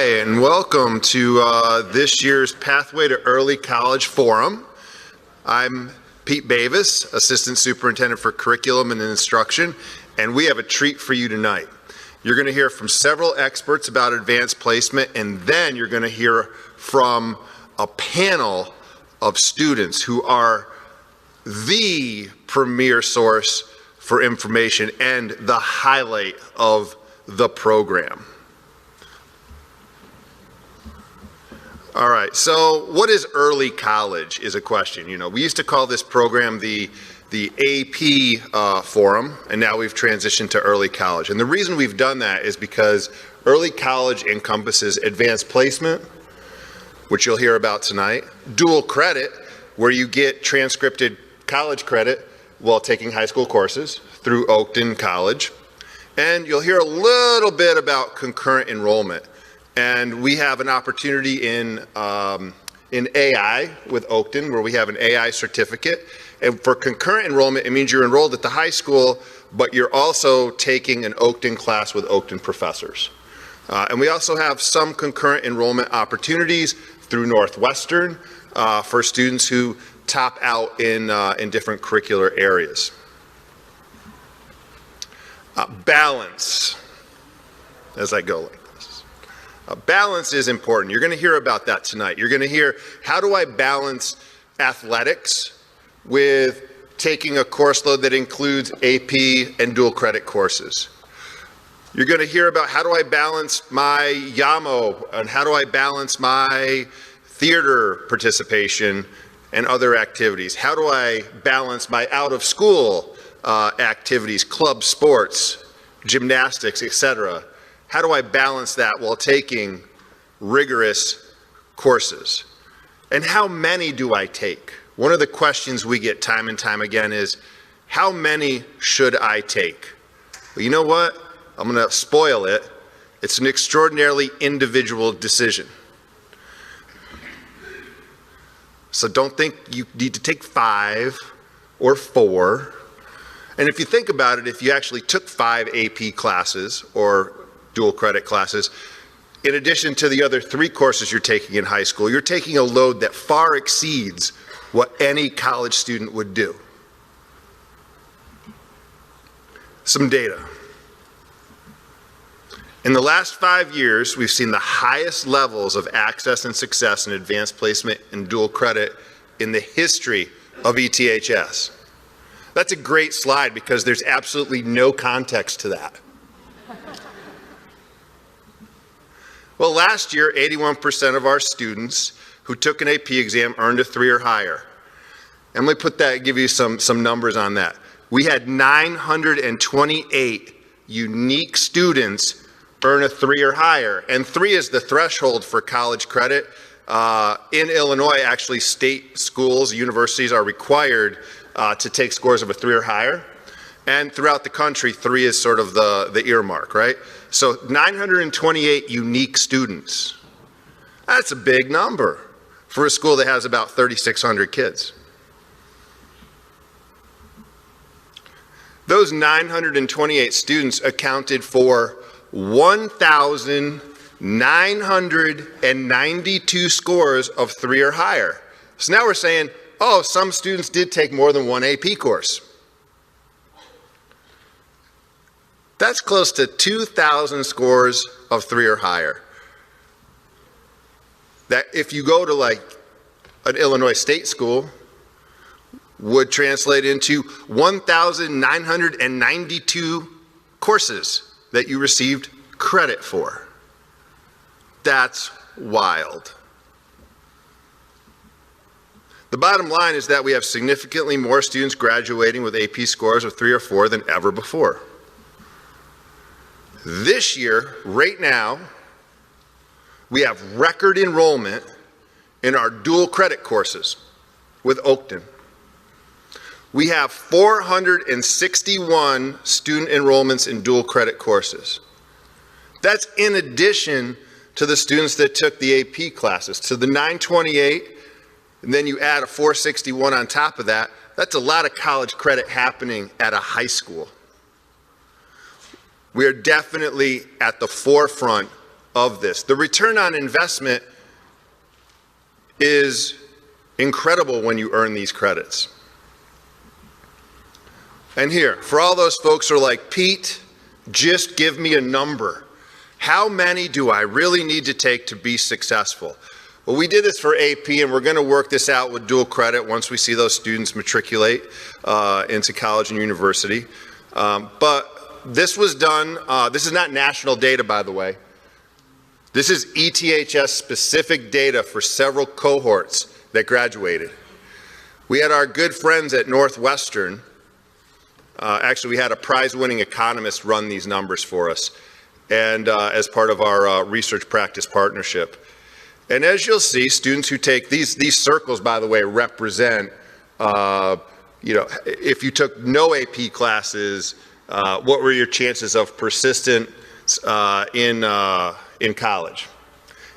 Hi, and welcome to this year's Pathway to Early College Forum. I'm Pete Bavis, Assistant Superintendent for Curriculum and Instruction, and we have a treat for you tonight. You're going to hear from several experts about advanced placement, and then you're going to hear from a panel of students who are the premier source for information and the highlight of the program. All right, so what is early college is a question. You know, we used to call this program the AP Forum, and now we've transitioned to early college. And the reason we've done that is because early college encompasses advanced placement, which you'll hear about tonight, dual credit, where you get transcripted college credit while taking high school courses through Oakton College. And you'll hear a little bit about concurrent enrollment. And we have an opportunity in AI with Oakton, where we have an AI certificate. And for concurrent enrollment, it means you're enrolled at the high school, but you're also taking an Oakton class with Oakton professors. And we also have some concurrent enrollment opportunities through Northwestern for students who top out in different curricular areas. Balance, as I go like this. Balance is important. You're going to hear about that tonight. You're going to hear, how do I balance athletics with taking a course load that includes AP and dual credit courses? You're going to hear about, how do I balance my YAMO, and how do I balance my theater participation and other activities? How do I balance my out-of-school activities, club sports, gymnastics, etc.? How do I balance that while taking rigorous courses? And how many do I take? One of the questions we get time and time again is, how many should I take? Well, you know what? I'm going to spoil it. It's an extraordinarily individual decision. So don't think you need to take 5 or 4. And if you think about it, if you actually took 5 AP classes or dual credit classes, in addition to the other 3 courses you're taking in high school, you're taking a load that far exceeds what any college student would do. Some data. In the last 5 years, we've seen the highest levels of access and success in advanced placement and dual credit in the history of ETHS. That's a great slide because there's absolutely no context to that. Well, last year, 81% of our students who took an AP exam earned a 3 or higher. And let me give you some numbers on that. We had 928 unique students earn a 3 or higher, and 3 is the threshold for college credit. In Illinois, actually, state schools, universities are required to take scores of a 3 or higher. And throughout the country, 3 is sort of the earmark, right? So 928 unique students. That's a big number for a school that has about 3,600 kids. Those 928 students accounted for 1,992 scores of 3 or higher. So now we're saying, oh, some students did take more than 1 AP course. That's close to 2,000 scores of 3 or higher. That, if you go to like an Illinois state school, would translate into 1,992 courses that you received credit for. That's wild. The bottom line is that we have significantly more students graduating with AP scores of 3 or 4 than ever before. This year, right now, we have record enrollment in our dual credit courses with Oakton. We have 461 student enrollments in dual credit courses. That's in addition to the students that took the AP classes. So the 928, and then you add a 461 on top of that, that's a lot of college credit happening at a high school. We are definitely at the forefront of this. The return on investment is incredible when you earn these credits. And here, for all those folks who are like, Pete, just give me a number. How many do I really need to take to be successful? Well, we did this for AP, and we're going to work this out with dual credit once we see those students matriculate into college and university. But this was done, this is not national data, by the way. This is ETHS specific data for several cohorts that graduated. We had our good friends at Northwestern. Actually, we had a prize-winning economist run these numbers for us, and as part of our research practice partnership. And as you'll see, students who take these circles, by the way, represent, if you took no AP classes, what were your chances of persistence in college?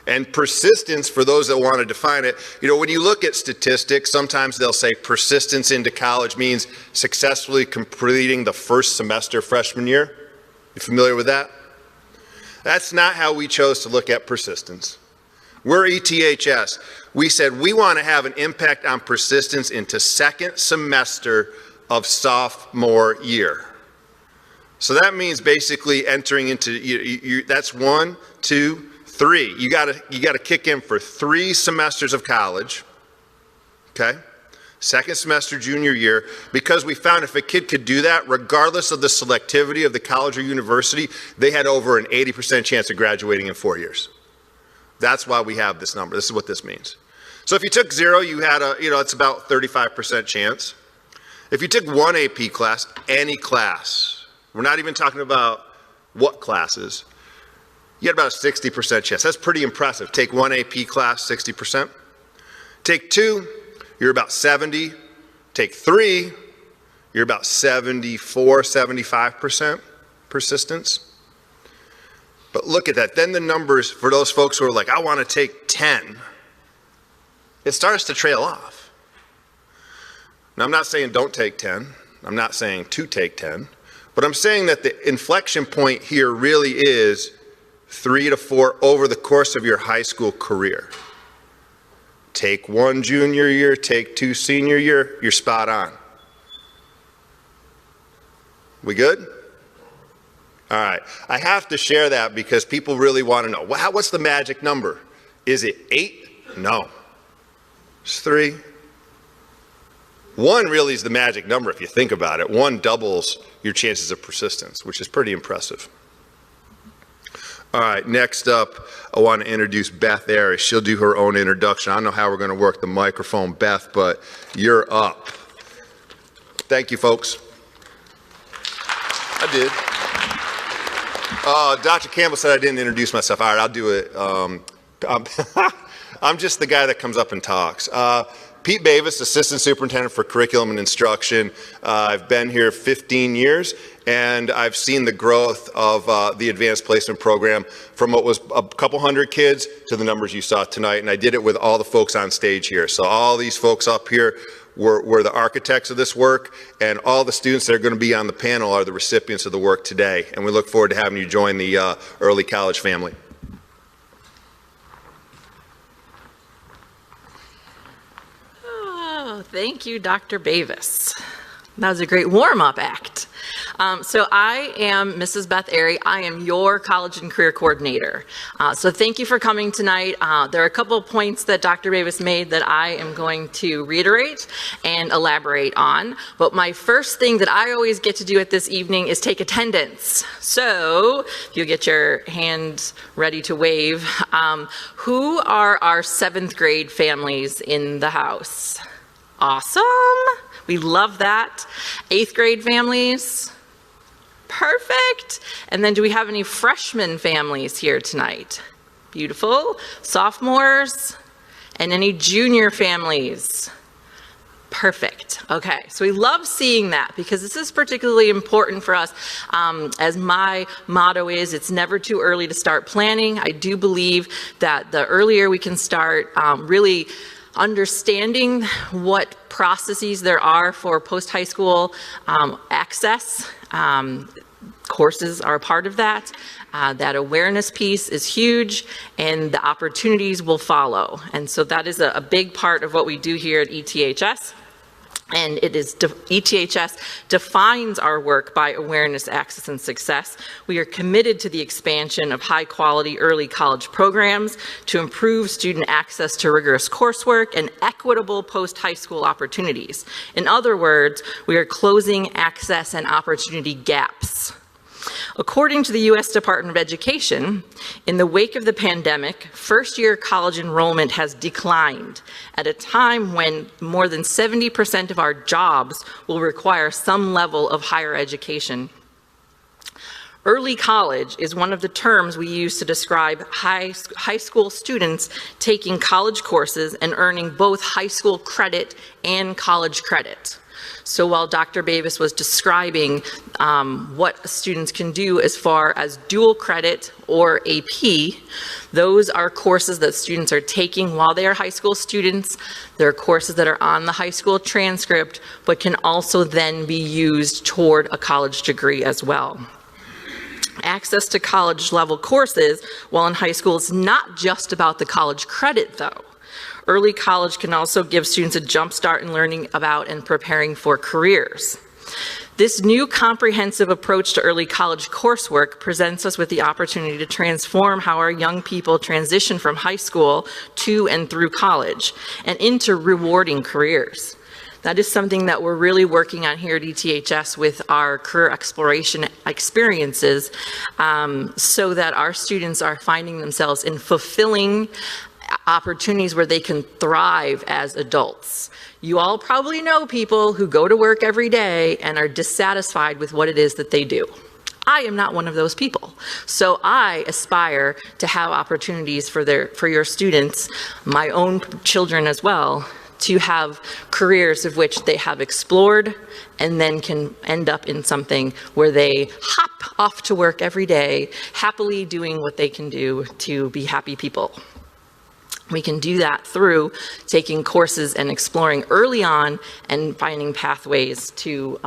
And persistence, for those that want to define it, when you look at statistics, sometimes they'll say persistence into college means successfully completing the first semester freshman year. You familiar with that? That's not how we chose to look at persistence. We're ETHS. We said we want to have an impact on persistence into second semester of sophomore year. So that means basically entering into, that's 1, 2, 3. You got to kick in for 3 semesters of college, okay? Second semester junior year, because we found if a kid could do that, regardless of the selectivity of the college or university, they had over an 80% chance of graduating in 4 years. That's why we have this number. This is what this means. So if you took 0, you had it's about 35% chance. If you took 1 AP class, any class, we're not even talking about what classes, you had about a 60% chance. That's pretty impressive. Take 1 AP class, 60%. Take 2, you're about 70. Take 3, you're about 74, 75% persistence. But look at that. Then the numbers for those folks who are like, I want to take 10, it starts to trail off. Now, I'm not saying don't take 10. I'm not saying to take 10. But I'm saying that the inflection point here really is 3 to 4 over the course of your high school career. Take 1 junior year, take 2 senior year, you're spot on. We good? All right. I have to share that because people really want to know, what's the magic number? Is it 8? No. It's 3. 1 really is the magic number if you think about it. 1 doubles your chances of persistence, which is pretty impressive. All right, next up, I want to introduce Beth Aries. She'll do her own introduction. I don't know how we're going to work the microphone, Beth, but you're up. Thank you, folks. I did. Dr. Campbell said I didn't introduce myself. All right, I'll do it. I'm just the guy that comes up and talks. Pete Bavis, Assistant Superintendent for Curriculum and Instruction. I've been here 15 years, and I've seen the growth of the Advanced Placement Program from what was a couple hundred kids to the numbers you saw tonight, and I did it with all the folks on stage here. So all these folks up here were the architects of this work, and all the students that are going to be on the panel are the recipients of the work today, and we look forward to having you join the early college family. Thank you, Dr. Bavis. That was a great warm-up act. So I am Mrs. Beth Aries. I am your college and career coordinator. So thank you for coming tonight. There are a couple of points that Dr. Bavis made that I am going to reiterate and elaborate on. But my first thing that I always get to do at this evening is take attendance. So if you get your hand ready to wave, who are our 7th grade families in the house? Awesome. We love that. 8th grade families? Perfect. And then do we have any freshman families here tonight? Beautiful. Sophomores? And any junior families? Perfect. Okay, so we love seeing that because this is particularly important for us. As my motto is, it's never too early to start planning. I do believe that the earlier we can start really understanding what processes there are for post-high school access, courses are a part of that. That awareness piece is huge, and the opportunities will follow. And so that is a big part of what we do here at ETHS. And it is ETHS defines our work by awareness, access, and success. We are committed to the expansion of high-quality early college programs to improve student access to rigorous coursework and equitable post-high school opportunities. In other words, we are closing access and opportunity gaps. According to the U.S. Department of Education, in the wake of the pandemic, first-year college enrollment has declined at a time when more than 70% of our jobs will require some level of higher education. Early college is one of the terms we use to describe high school students taking college courses and earning both high school credit and college credit. So while Dr. Bavis was describing what students can do as far as dual credit or AP, those are courses that students are taking while they are high school students. They're courses that are on the high school transcript, but can also then be used toward a college degree as well. Access to college level courses while in high school is not just about the college credit, though. Early college can also give students a jump start in learning about and preparing for careers. This new comprehensive approach to early college coursework presents us with the opportunity to transform how our young people transition from high school to and through college and into rewarding careers. That is something that we're really working on here at ETHS with our career exploration experiences, so that our students are finding themselves in fulfilling opportunities where they can thrive as adults. You all probably know people who go to work every day and are dissatisfied with what it is that they do. I am not one of those people. So I aspire to have opportunities for your students, my own children as well, to have careers of which they have explored and then can end up in something where they hop off to work every day, happily doing what they can do to be happy people. We can do that through taking courses and exploring early on and finding pathways to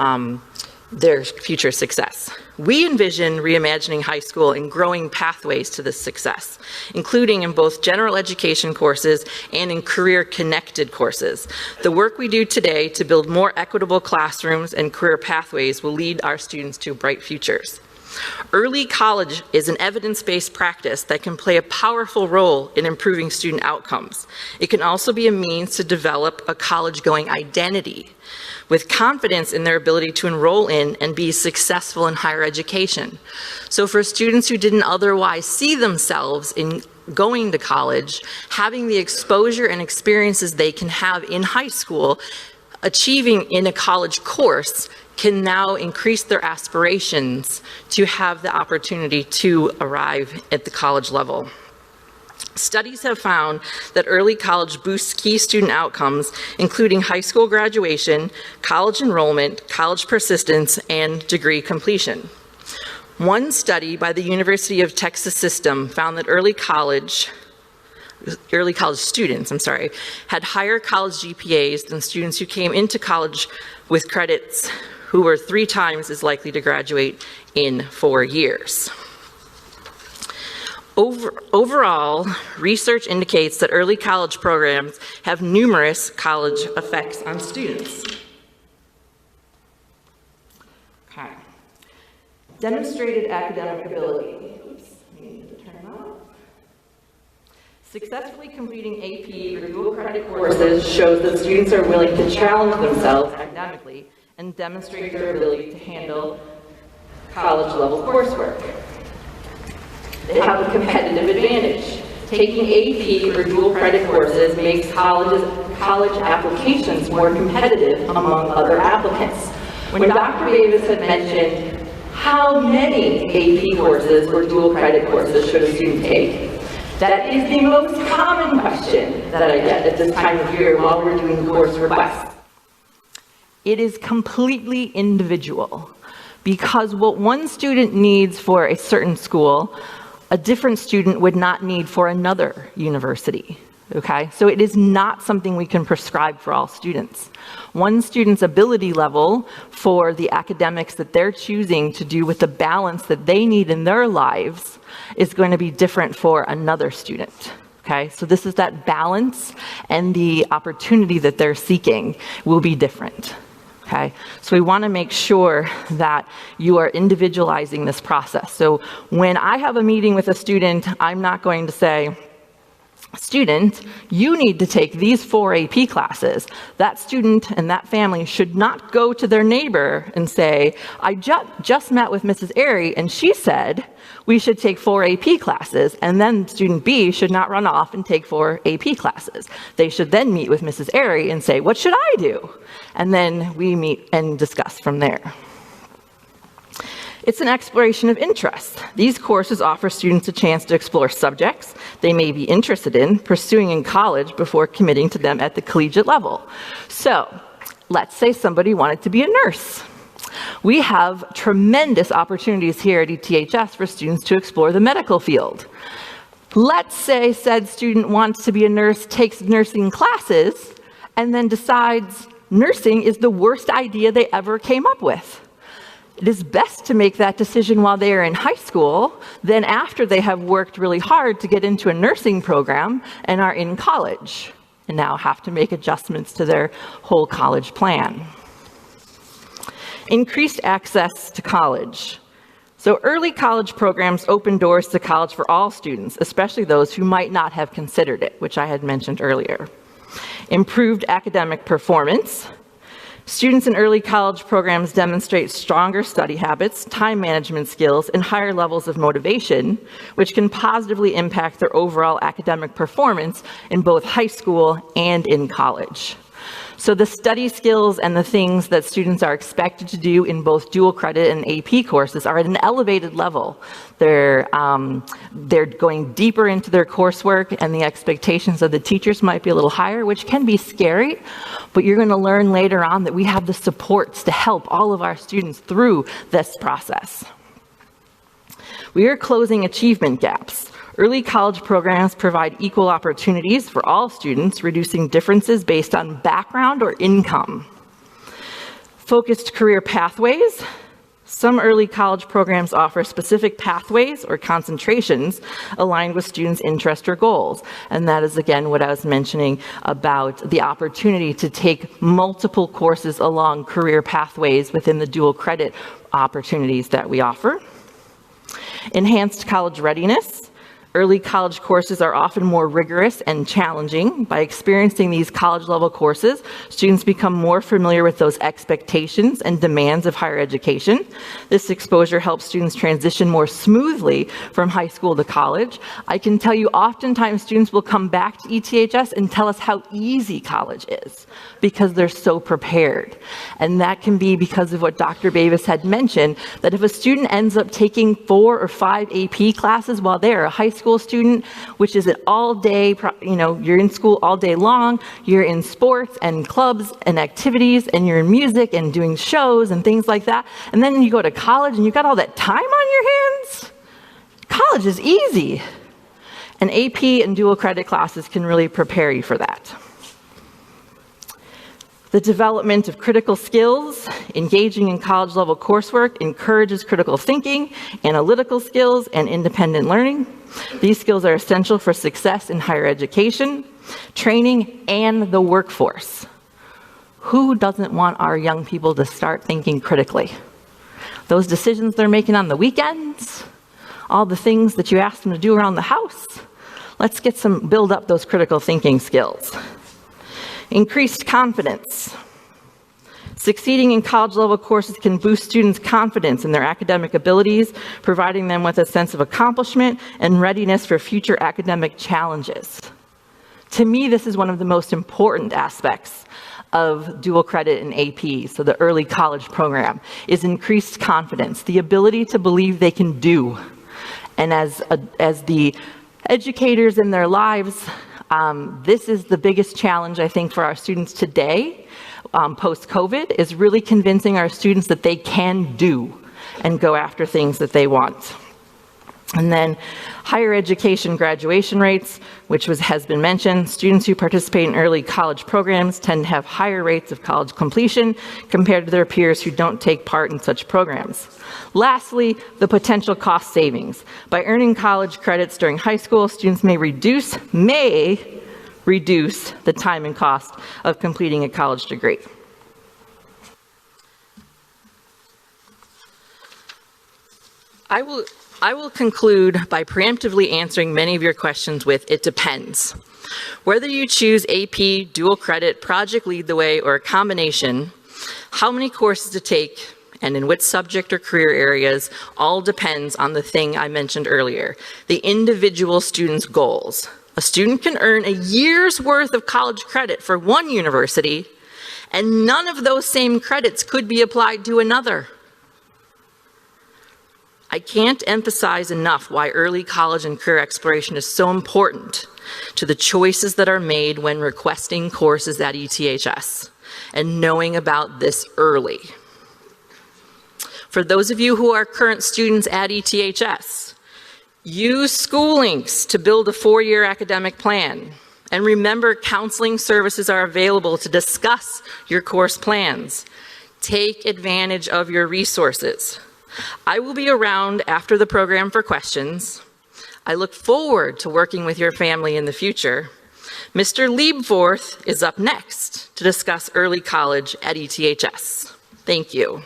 their future success. We envision reimagining high school and growing pathways to this success, including in both general education courses and in career-connected courses. The work we do today to build more equitable classrooms and career pathways will lead our students to bright futures. Early college is an evidence-based practice that can play a powerful role in improving student outcomes. It can also be a means to develop a college-going identity with confidence in their ability to enroll in and be successful in higher education. So for students who didn't otherwise see themselves in going to college, having the exposure and experiences they can have in high school, achieving in a college course, can now increase their aspirations to have the opportunity to arrive at the college level. Studies have found that early college boosts key student outcomes, including high school graduation, college enrollment, college persistence, and degree completion. One study by the University of Texas System found that early college students, had higher college GPAs than students who came into college with credits who were 3 times as likely to graduate in 4 years. Overall, research indicates that early college programs have numerous college effects on students. Okay. Demonstrated academic ability. Successfully completing AP or dual credit courses shows that students are willing to challenge themselves academically and demonstrate their ability to handle college-level coursework. They have a competitive advantage. Taking AP or dual credit courses makes college applications more competitive among other applicants. When Dr. Davis had mentioned how many AP courses or dual credit courses should a student take, that is the most common question that I get at this time of year while we're doing course requests. It is completely individual, because what one student needs for a certain school, a different student would not need for another university. Okay, so it is not something we can prescribe for all students. One student's ability level for the academics that they're choosing to do with the balance that they need in their lives is going to be different for another student. Okay, so this is that balance, and the opportunity that they're seeking will be different. Okay, so we want to make sure that you are individualizing this process. So when I have a meeting with a student, I'm not going to say, student, you need to take these 4 AP classes. That student and that family should not go to their neighbor and say, I just met with Mrs. Airy and she said we should take 4 AP classes, and then student B should not run off and take 4 AP classes. They should then meet with Mrs. Airy and say, what should I do? And then we meet and discuss from there. It's an exploration of interest. These courses offer students a chance to explore subjects they may be interested in pursuing in college before committing to them at the collegiate level. So, let's say somebody wanted to be a nurse. We have tremendous opportunities here at ETHS for students to explore the medical field. Let's say said student wants to be a nurse, takes nursing classes, and then decides nursing is the worst idea they ever came up with. It is best to make that decision while they are in high school than after they have worked really hard to get into a nursing program and are in college and now have to make adjustments to their whole college plan. Increased access to college. So early college programs open doors to college for all students, especially those who might not have considered it, which I had mentioned earlier. Improved academic performance. Students in early college programs demonstrate stronger study habits, time management skills, and higher levels of motivation, which can positively impact their overall academic performance in both high school and in college. So the study skills and the things that students are expected to do in both dual credit and AP courses are at an elevated level. They're going deeper into their coursework, and the expectations of the teachers might be a little higher, which can be scary, but you're going to learn later on that we have the supports to help all of our students through this process. We are closing achievement gaps. Early college programs provide equal opportunities for all students, reducing differences based on background or income. Focused career pathways. Some early college programs offer specific pathways or concentrations aligned with students' interests or goals. And that is, again, what I was mentioning about the opportunity to take multiple courses along career pathways within the dual credit opportunities that we offer. Enhanced college readiness. Early college courses are often more rigorous and challenging. By experiencing these college-level courses, students become more familiar with those expectations and demands of higher education. This exposure helps students transition more smoothly from high school to college. I can tell you oftentimes students will come back to ETHS and tell us how easy college is because they're so prepared. And that can be because of what Dr. Bavis had mentioned, that if a student ends up taking 4 or 5 AP classes while they're a high school student, which is an all-day, you're in school all day long, you're in sports and clubs and activities, and you're in music and doing shows and things like that, and then you go to college and you've got all that time on your hands. College is easy. And AP and dual credit classes can really prepare you for that. The development of critical skills, engaging in college-level coursework encourages critical thinking, analytical skills, and independent learning. These skills are essential for success in higher education, training, and the workforce. Who doesn't want our young people to start thinking critically? Those decisions they're making on the weekends, all the things that you ask them to do around the house, let's build up those critical thinking skills. Increased confidence. Succeeding in college-level courses can boost students' confidence in their academic abilities, providing them with a sense of accomplishment and readiness for future academic challenges. To me, this is one of the most important aspects of dual credit and AP, so the early college program, is increased confidence, the ability to believe they can do. And as the educators in their lives, this is the biggest challenge, I think, for our students today, post-COVID, is really convincing our students that they can do and go after things that they want. And then higher education graduation rates, which has been mentioned. Students who participate in early college programs tend to have higher rates of college completion compared to their peers who don't take part in such programs. Lastly, the potential cost savings. By earning college credits during high school, students may reduce the time and cost of completing a college degree. I will conclude by preemptively answering many of your questions with, it depends. Whether you choose AP, dual credit, Project Lead the Way, or a combination, how many courses to take and in which subject or career areas all depends on the thing I mentioned earlier, the individual student's goals. A student can earn a year's worth of college credit for one university, and none of those same credits could be applied to another. I can't emphasize enough why early college and career exploration is so important to the choices that are made when requesting courses at ETHS and knowing about this early. For those of you who are current students at ETHS, use School Links to build a 4-year academic plan. And remember, counseling services are available to discuss your course plans. Take advantage of your resources. I will be around after the program for questions. I look forward to working with your family in the future. Mr. Liebforth is up next to discuss early college at ETHS. Thank you.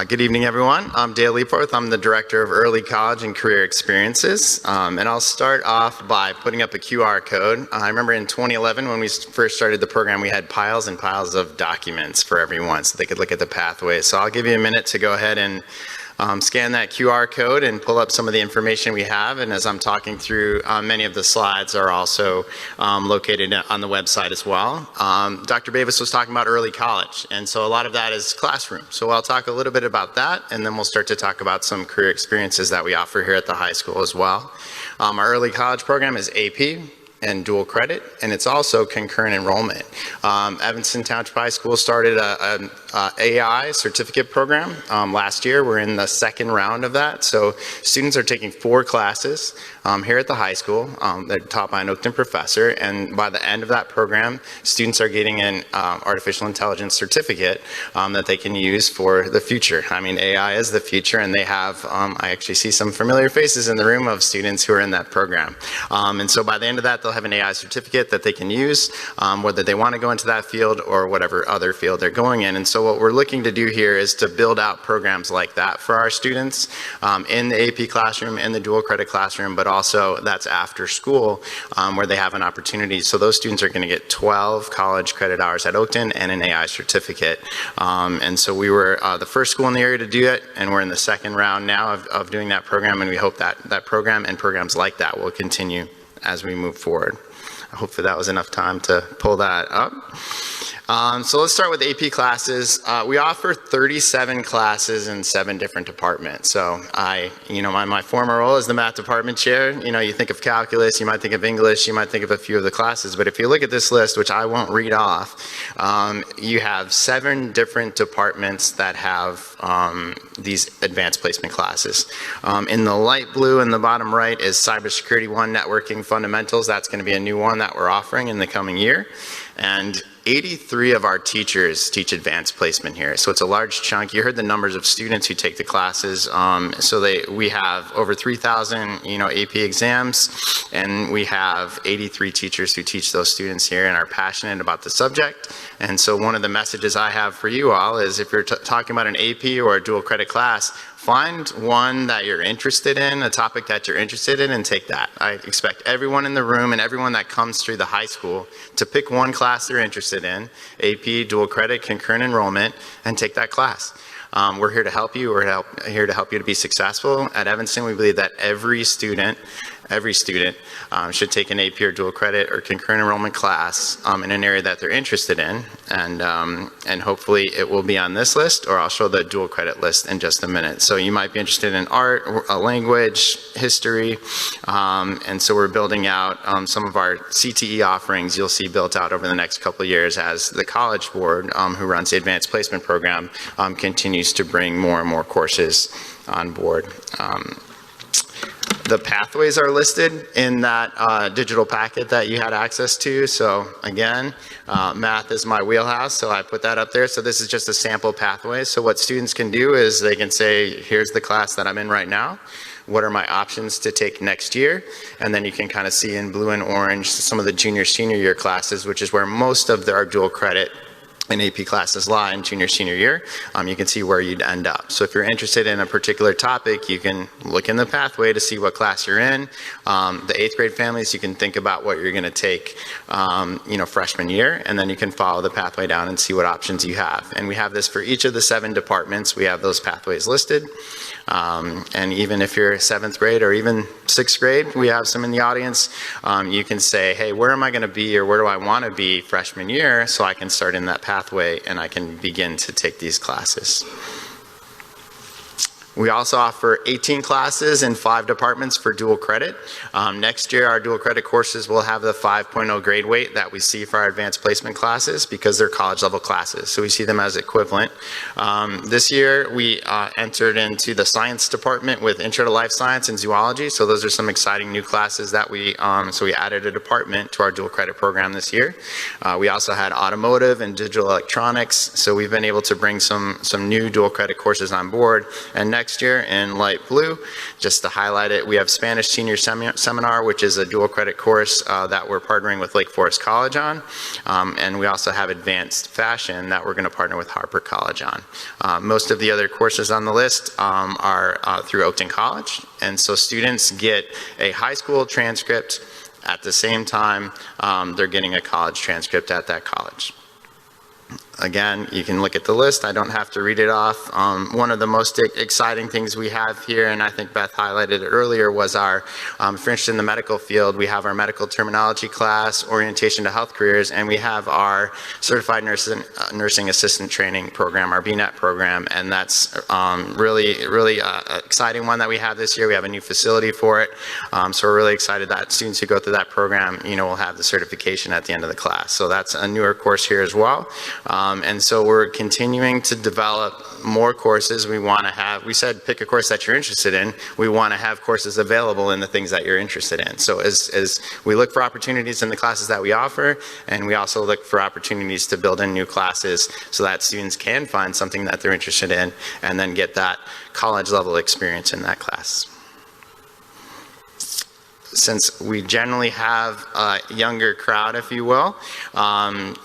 Good evening, everyone. I'm Dale Liebforth. I'm the Director of Early College and Career Experiences. And I'll start off by putting up a QR code. I remember in 2011 when we first started the program, we had piles and piles of documents for everyone so they could look at the pathway. So I'll give you a minute to go ahead and scan that QR code and pull up some of the information we have. And as I'm talking through, many of the slides are also located on the website as well. Dr. Bavis was talking about early college, and so a lot of that is classroom. So I'll talk a little bit about that, and then we'll start to talk about some career experiences that we offer here at the high school as well. Our early college program is AP and dual credit, and it's also concurrent enrollment. Evanston Township High School started an AI certificate program last year. We're in the second round of that. So students are taking 4 classes here at the high school. They're taught by an Oakton professor, and by the end of that program, students are getting an artificial intelligence certificate that they can use for the future. I mean, AI is the future, and they have, I actually see some familiar faces in the room of students who are in that program. And so by the end of that, they'll have an AI certificate that they can use, whether they want to go into that field or whatever other field they're going in. And so what we're looking to do here is to build out programs like that for our students in the AP classroom, in the dual credit classroom, but also that's after school where they have an opportunity. So those students are going to get 12 college credit hours at Oakton and an AI certificate. And so we were the first school in the area to do it, and we're in the second round now of doing that program, and we hope that that program and programs like that will continue as we move forward. Hopefully that was enough time to pull that up. So let's start with AP classes. We offer 37 classes in 7 different departments. So my former role as the math department chair, you think of calculus, you might think of English, you might think of a few of the classes, but if you look at this list, which I won't read off, you have 7 different departments that have these advanced placement classes. In the light blue in the bottom right is Cybersecurity 1 Networking Fundamentals. That's going to be a new one that we're offering in the coming year. And 83 of our teachers teach advanced placement here. So it's a large chunk. You heard the numbers of students who take the classes. We have over 3,000, AP exams, and we have 83 teachers who teach those students here and are passionate about the subject. And so one of the messages I have for you all is if you're talking about an AP or a dual credit class, find one that you're interested in, a topic that you're interested in, and take that. I expect everyone in the room and everyone that comes through the high school to pick one class they're interested in, AP, dual credit, concurrent enrollment, and take that class. We're here to help you. We're here to help you to be successful. At Evanston, we believe that every student every student should take an AP or dual credit or concurrent enrollment class in an area that they're interested in, and hopefully it will be on this list, or I'll show the dual credit list in just a minute. So you might be interested in art, a language, history, and so we're building out some of our CTE offerings you'll see built out over the next couple of years as the College Board, who runs the Advanced Placement Program, continues to bring more and more courses on board. The pathways are listed in that digital packet that you had access to. So again, math is my wheelhouse, so I put that up there. So this is just a sample pathway. So what students can do is they can say, here's the class that I'm in right now. What are my options to take next year? And then you can kind of see in blue and orange some of the junior, senior year classes, which is where most of our dual credit and AP classes lie in junior, senior year. You can see where you'd end up. So if you're interested in a particular topic, you can look in the pathway to see what class you're in. The 8th grade families, you can think about what you're going to take, freshman year, and then you can follow the pathway down and see what options you have. And we have this for each of the 7 departments. We have those pathways listed. And even if you're 7th grade or even 6th grade, we have some in the audience, you can say, hey, where am I going to be, or where do I want to be freshman year, so I can start in that pathway and I can begin to take these classes. We also offer 18 classes in 5 departments for dual credit. Next year, our dual credit courses will have the 5.0 grade weight that we see for our advanced placement classes because they're college level classes. So we see them as equivalent. This year, we entered into the science department with Intro to Life Science and Zoology. So those are some exciting new classes that we added a department to our dual credit program this year. We also had automotive and digital electronics. So we've been able to bring some new dual credit courses on board. And next year in light blue, just to highlight it, we have Spanish Senior Seminar, which is a dual credit course that we're partnering with Lake Forest College on. And we also have Advanced Fashion that we're going to partner with Harper College on. Most of the other courses on the list are through Oakton College. And so students get a high school transcript at the same time they're getting a college transcript at that college. Again, you can look at the list. I don't have to read it off. One of the most exciting things we have here, and I think Beth highlighted it earlier, was our, if you're interested in the medical field, we have our medical terminology class, orientation to health careers, and we have our certified nursing assistant training program, our BNET program, and that's really exciting one that we have this year. We have a new facility for it, so we're really excited that students who go through that program, will have the certification at the end of the class. So that's a newer course here as well. And so we're continuing to develop more courses. We said pick a course that you're interested in. We want to have courses available in the things that you're interested in. So as we look for opportunities in the classes that we offer, and we also look for opportunities to build in new classes so that students can find something that they're interested in and then get that college level experience in that class. Since we generally have a younger crowd, if you will, often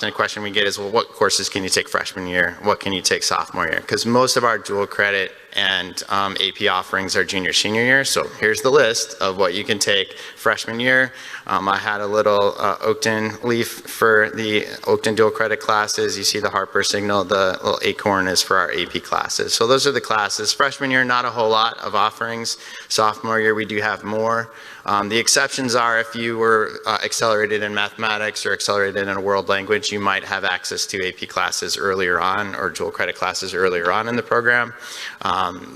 a question we get is, well, what courses can you take freshman year? What can you take sophomore year? Because most of our dual credit and AP offerings are junior, senior year. So here's the list of what you can take freshman year. I had a little Oakton leaf for the Oakton dual credit classes. You see the Harper signal, the little acorn is for our AP classes. So those are the classes. Freshman year, not a whole lot of offerings. Sophomore year, we do have more. The exceptions are if you were accelerated in mathematics or accelerated in a world language, you might have access to AP classes earlier on or dual credit classes earlier on in the program.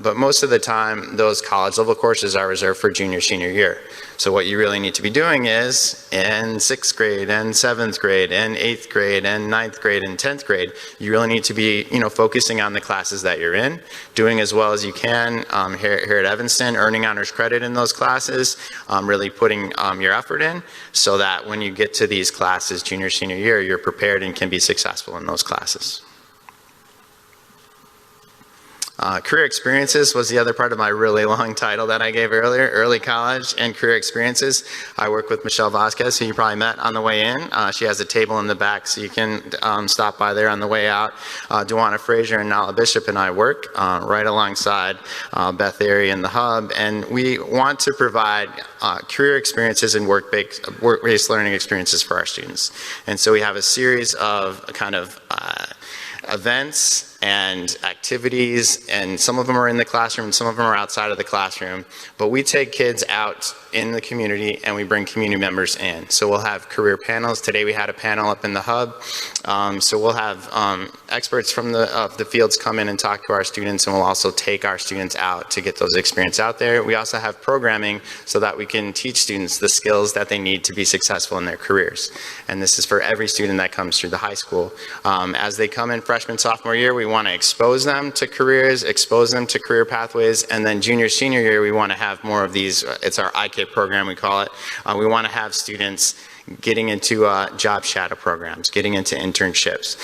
But most of the time, those college level courses are reserved for junior, senior year. So what you really need to be doing is in 6th grade and 7th grade and 8th grade and 9th grade and 10th grade, you really need to be, focusing on the classes that you're in, doing as well as you can here at Evanston, earning honors credit in those classes, really putting your effort in so that when you get to these classes, junior, senior year, you're prepared and can be successful in those classes. Career experiences was the other part of my really long title that I gave earlier, early college and career experiences. I work with Michelle Vasquez, who you probably met on the way in. She has a table in the back, so you can stop by there on the way out. Dewana Frazier and Nala Bishop and I work right alongside Beth Airy in the hub, and we want to provide career experiences and work-based learning experiences for our students. And so we have a series of events and activities, and some of them are in the classroom and some of them are outside of the classroom. But we take kids out in the community and we bring community members in. So we'll have career panels. Today we had a panel up in the hub. So we'll have experts from the fields come in and talk to our students, and we'll also take our students out to get those experience out there. We also have programming so that we can teach students the skills that they need to be successful in their careers. And this is for every student that comes through the high school. As they come in freshman, sophomore year, we want to expose them to careers, expose them to career pathways, and then junior, senior year, we want to have more of these. It's our IK program, we call it. We want to have students getting into job shadow programs, getting into internships.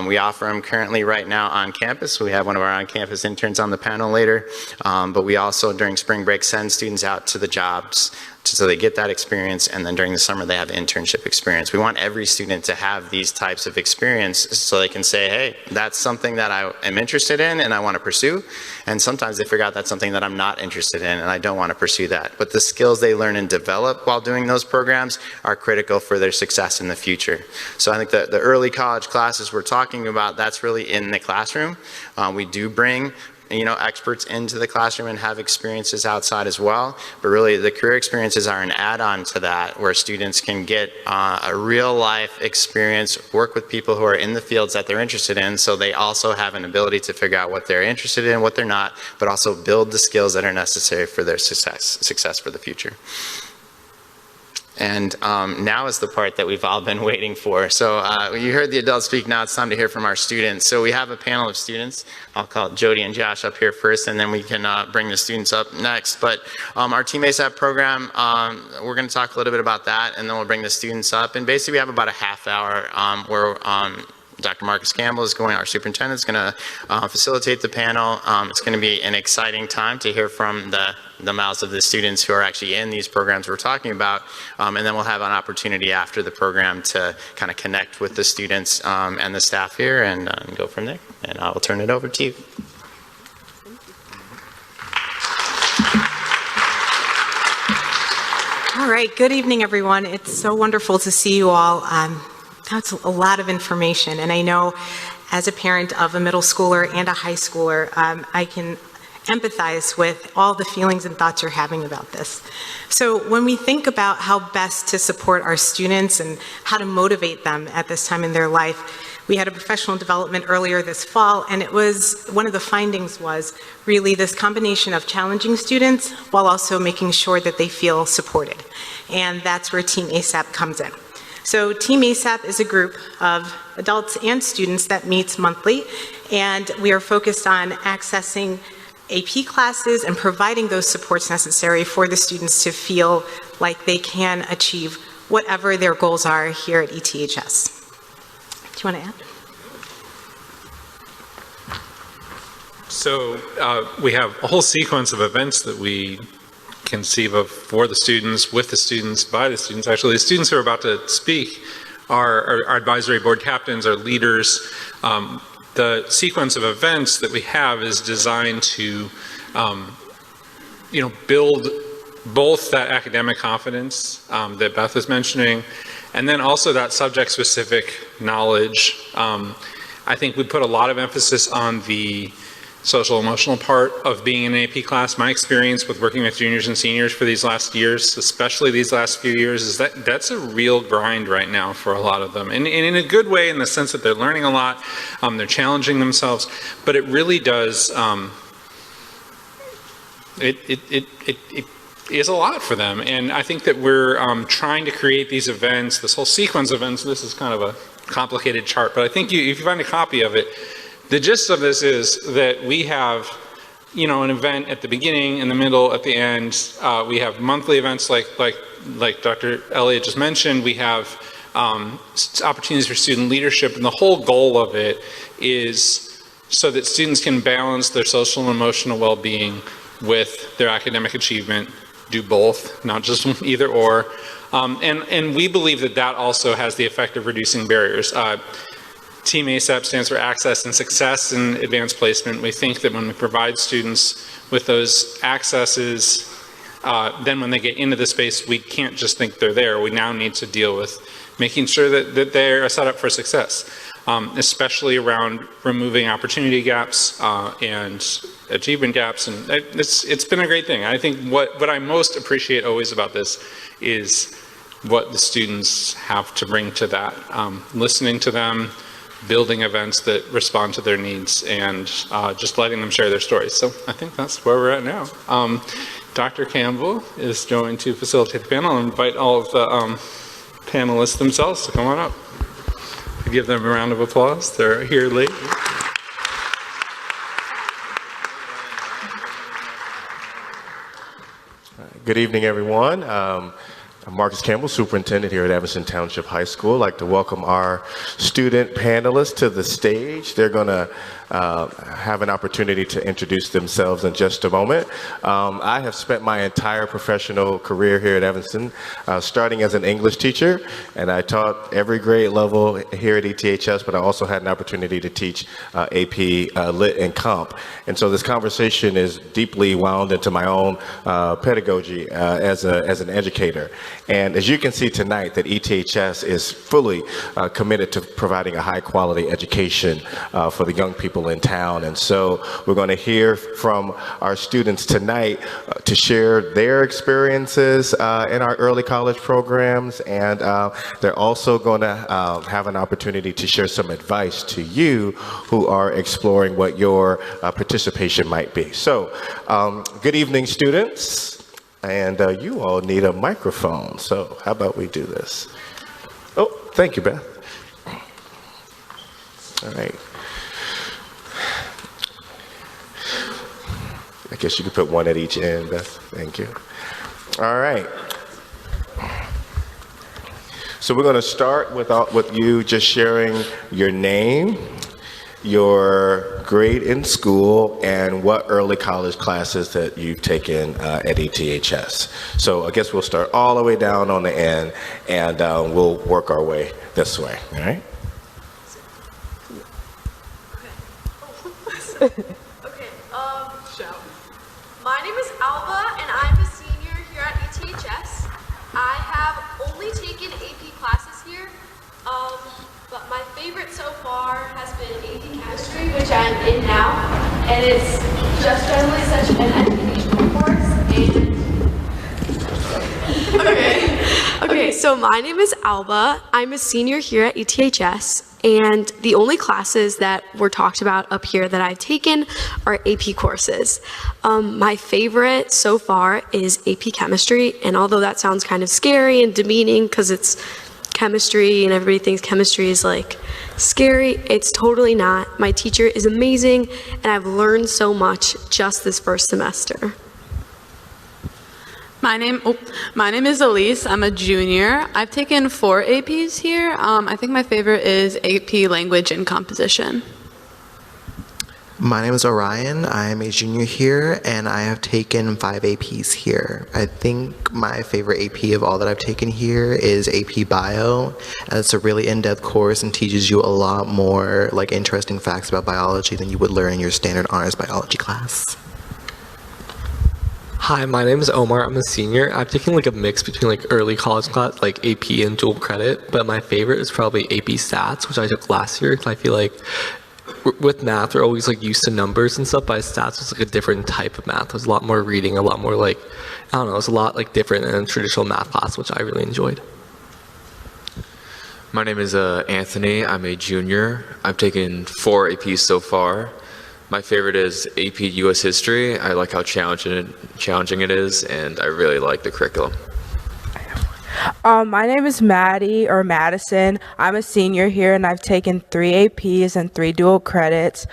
We offer them currently right now on campus. We have one of our on-campus interns on the panel later, but we also during spring break send students out to the jobs so they get that experience, and then during the summer they have internship experience. We want every student to have these types of experience so they can say, hey, that's something that I am interested in and I want to pursue. And sometimes they figure out that's something that I'm not interested in and I don't want to pursue that. But the skills they learn and develop while doing those programs are critical for their success in the future. So I think that the early college classes we're talking about, that's really in the classroom. We do bring experts into the classroom and have experiences outside as well. But really the career experiences are an add-on to that, where students can get a real life experience, work with people who are in the fields that they're interested in, so they also have an ability to figure out what they're interested in, what they're not, but also build the skills that are necessary for their success for the future. And now is the part that we've all been waiting for. So you heard the adults speak, now it's time to hear from our students. So we have a panel of students. I'll call Jody and Josh up here first, and then we can bring the students up next. But our Team ASAP program, we're going to talk a little bit about that, and then we'll bring the students up. And basically we have about a half hour where Dr. Marcus Campbell is our superintendent is going to facilitate the panel. It's going to be an exciting time to hear from the mouths of the students who are actually in these programs we're talking about. And then we'll have an opportunity after the program to kind of connect with the students and the staff here and go from there. And I will turn it over to you. All right, good evening, everyone. It's so wonderful to see you all. That's a lot of information, and I know as a parent of a middle schooler and a high schooler, I can empathize with all the feelings and thoughts you're having about this. So when we think about how best to support our students and how to motivate them at this time in their life, we had a professional development earlier this fall, and it was, one of the findings was really this combination of challenging students while also making sure that they feel supported. And that's where Team ASAP comes in. So Team ASAP is a group of adults and students that meets monthly, and we are focused on accessing AP classes and providing those supports necessary for the students to feel like they can achieve whatever their goals are here at ETHS. Do you want to add? So we have a whole sequence of events that we conceive of for the students, with the students, by the students. Actually, the students who are about to speak are our advisory board captains, our leaders. The sequence of events that we have is designed to, build both that academic confidence that Beth was mentioning, and then also that subject-specific knowledge. I think we put a lot of emphasis on the social emotional part of being in an AP class. My experience with working with juniors and seniors for these last years, especially these last few years, is that that's a real grind right now for a lot of them. And in a good way, in the sense that they're learning a lot, they're challenging themselves, but it really does, it is a lot for them. And I think that we're trying to create these events, this whole sequence of events. This is kind of a complicated chart, but I think if you find a copy of it, the gist of this is that we have, an event at the beginning, in the middle, at the end. We have monthly events like Dr. Elliott just mentioned. We have opportunities for student leadership, and the whole goal of it is so that students can balance their social and emotional well-being with their academic achievement, do both, not just either or. And we believe that that also has the effect of reducing barriers. Team ASAP stands for Access and Success in Advanced Placement. We think that when we provide students with those accesses, then when they get into the space, we can't just think they're there. We now need to deal with making sure that they're set up for success, especially around removing opportunity gaps and achievement gaps. And it's been a great thing. I think what I most appreciate always about this is what the students have to bring to that, listening to them, building events that respond to their needs, and just letting them share their stories. So I think that's where we're at now. Dr. Campbell is going to facilitate the panel and invite all of the panelists themselves to come on up. Give them a round of applause. They're here late. Good evening, everyone. I'm Marcus Campbell, superintendent here at Evanston Township High School. I'd like to welcome our student panelists to the stage. They're going to have an opportunity to introduce themselves in just a moment. I have spent my entire professional career here at Evanston, starting as an English teacher, and I taught every grade level here at ETHS, but I also had an opportunity to teach AP Lit and Comp. And so this conversation is deeply wound into my own pedagogy as an educator. And as you can see tonight, that ETHS is fully committed to providing a high quality education for the young people in town. And so we're going to hear from our students tonight to share their experiences in our early college programs. And they're also going to have an opportunity to share some advice to you who are exploring what your participation might be. So good evening, students. And you all need a microphone. So how about we do this? Oh, thank you, Beth. All right. I guess you could put one at each end, Beth. Thank you. All right. So we're going to start with you just sharing your name, your grade in school, and what early college classes that you've taken at ETHS. So I guess we'll start all the way down on the end, and we'll work our way this way, all right? My name is Alba, and I'm a senior here at ETHS. I have only taken AP classes here, but my favorite so far has been AP Chemistry, which I'm in now, and it's just generally such an educational course. Okay, so my name is Alba. I'm a senior here at ETHS. And the only classes that were talked about up here that I've taken are AP courses. My favorite so far is AP Chemistry, and although that sounds kind of scary and demeaning because it's chemistry and everybody thinks chemistry is like scary, it's totally not. My teacher is amazing, and I've learned so much just this first semester. My name is Elise. I'm a junior. I've taken 4 APs here. I think my favorite is AP Language and Composition. My name is Orion. I am a junior here, and I have taken 5 APs here. I think my favorite AP of all that I've taken here is AP Bio, and it's a really in-depth course and teaches you a lot more like interesting facts about biology than you would learn in your standard honors biology class. Hi, my name is Omar. I'm a senior. I've taken like a mix between like early college class, like AP and dual credit, but my favorite is probably AP Stats, which I took last year. I feel like with math, we're always like used to numbers and stuff, but Stats was like a different type of math. It was a lot more reading, a lot more like, I don't know, it was a lot like different than a traditional math class, which I really enjoyed. My name is Anthony. I'm a junior. I've taken 4 APs so far. My favorite is AP US History. I like how challenging it is, and I really like the curriculum. My name is Maddie, or Madison. I'm a senior here, and I've taken 3 APs and 3 dual credits.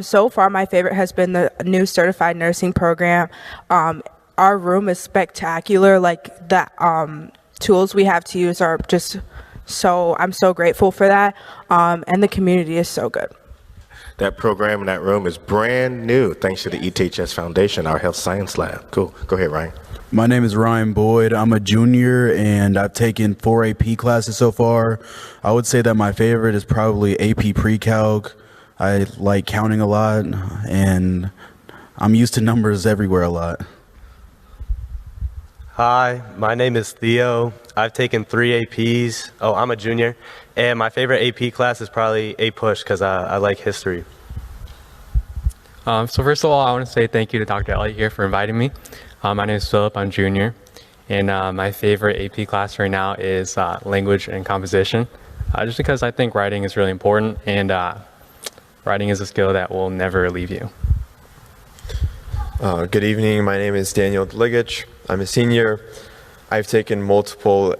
So far, my favorite has been the new certified nursing program. Our room is spectacular. Like the tools we have to use are just I'm so grateful for that. And the community is so good. That program in that room is brand new, thanks to the ETHS Foundation, our health science lab. Cool. Go ahead, Ryan. My name is Ryan Boyd. I'm a junior, and I've taken 4 AP classes so far. I would say that my favorite is probably AP Pre-Calc. I like counting a lot, and I'm used to numbers everywhere a lot. Hi, my name is Theo. I've taken 3 APs. Oh, I'm a junior. And my favorite AP class is probably APUSH because I like history. So first of all, I want to say thank you to Dr. Elliott here for inviting me. My name is Philip, I'm junior. And my favorite AP class right now is language and composition. Just because I think writing is really important and writing is a skill that will never leave you. Good evening, my name is Daniel Dligich. I'm a senior. I've taken multiple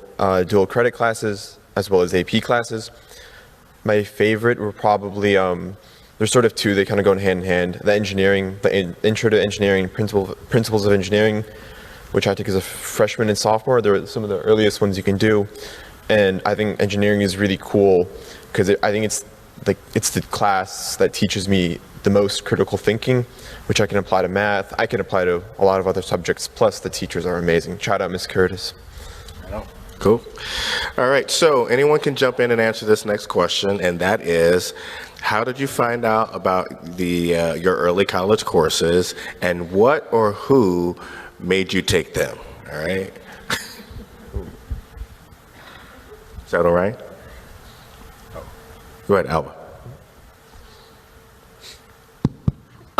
dual credit classes as well as AP classes. My favorite were probably, there's sort of two, they kind of go hand in hand. The engineering, the intro to engineering, principles of engineering, which I took as a freshman and sophomore. They're some of the earliest ones you can do. And I think engineering is really cool because I think it's the class that teaches me the most critical thinking, which I can apply to math. I can apply to a lot of other subjects, plus the teachers are amazing. Shout out Ms. Curtis. Cool. All right, so anyone can jump in and answer this next question, and that is, how did you find out about your early college courses, and what or who made you take them? All right. Is that all right? Go ahead, Alba.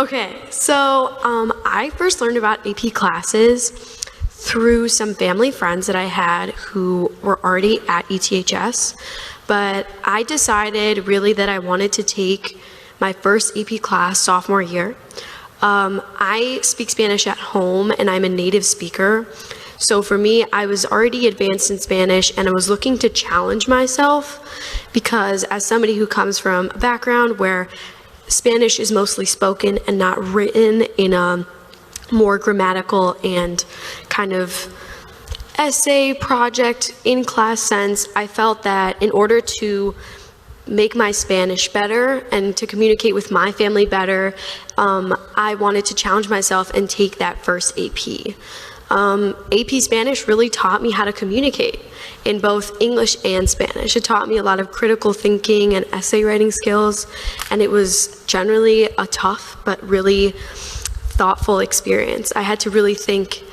Okay, so I first learned about AP classes through some family friends that I had who were already at ETHS, but I decided really that I wanted to take my first AP class sophomore year. I speak Spanish at home and I'm a native speaker. So for me, I was already advanced in Spanish and I was looking to challenge myself because as somebody who comes from a background where Spanish is mostly spoken and not written in a more grammatical and kind of essay project in class sense, I felt that in order to make my Spanish better and to communicate with my family better, I wanted to challenge myself and take that first AP. AP Spanish really taught me how to communicate in both English and Spanish. It taught me a lot of critical thinking and essay writing skills, and it was generally a tough but really thoughtful experience. I had to really think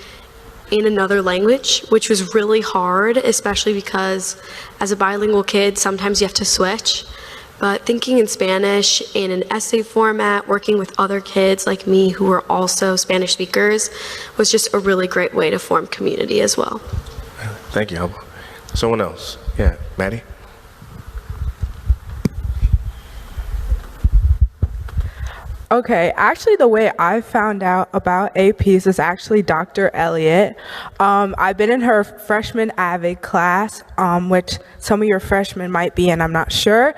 in another language, which was really hard, especially because as a bilingual kid, sometimes you have to switch. But thinking in Spanish in an essay format, working with other kids like me who were also Spanish speakers, was just a really great way to form community as well. Thank you, Alba. Someone else? Yeah, Maddie? Okay, actually the way I found out about APs is actually Dr. Elliott. I've been in her freshman AVID class, which some of your freshmen might be in, I'm not sure,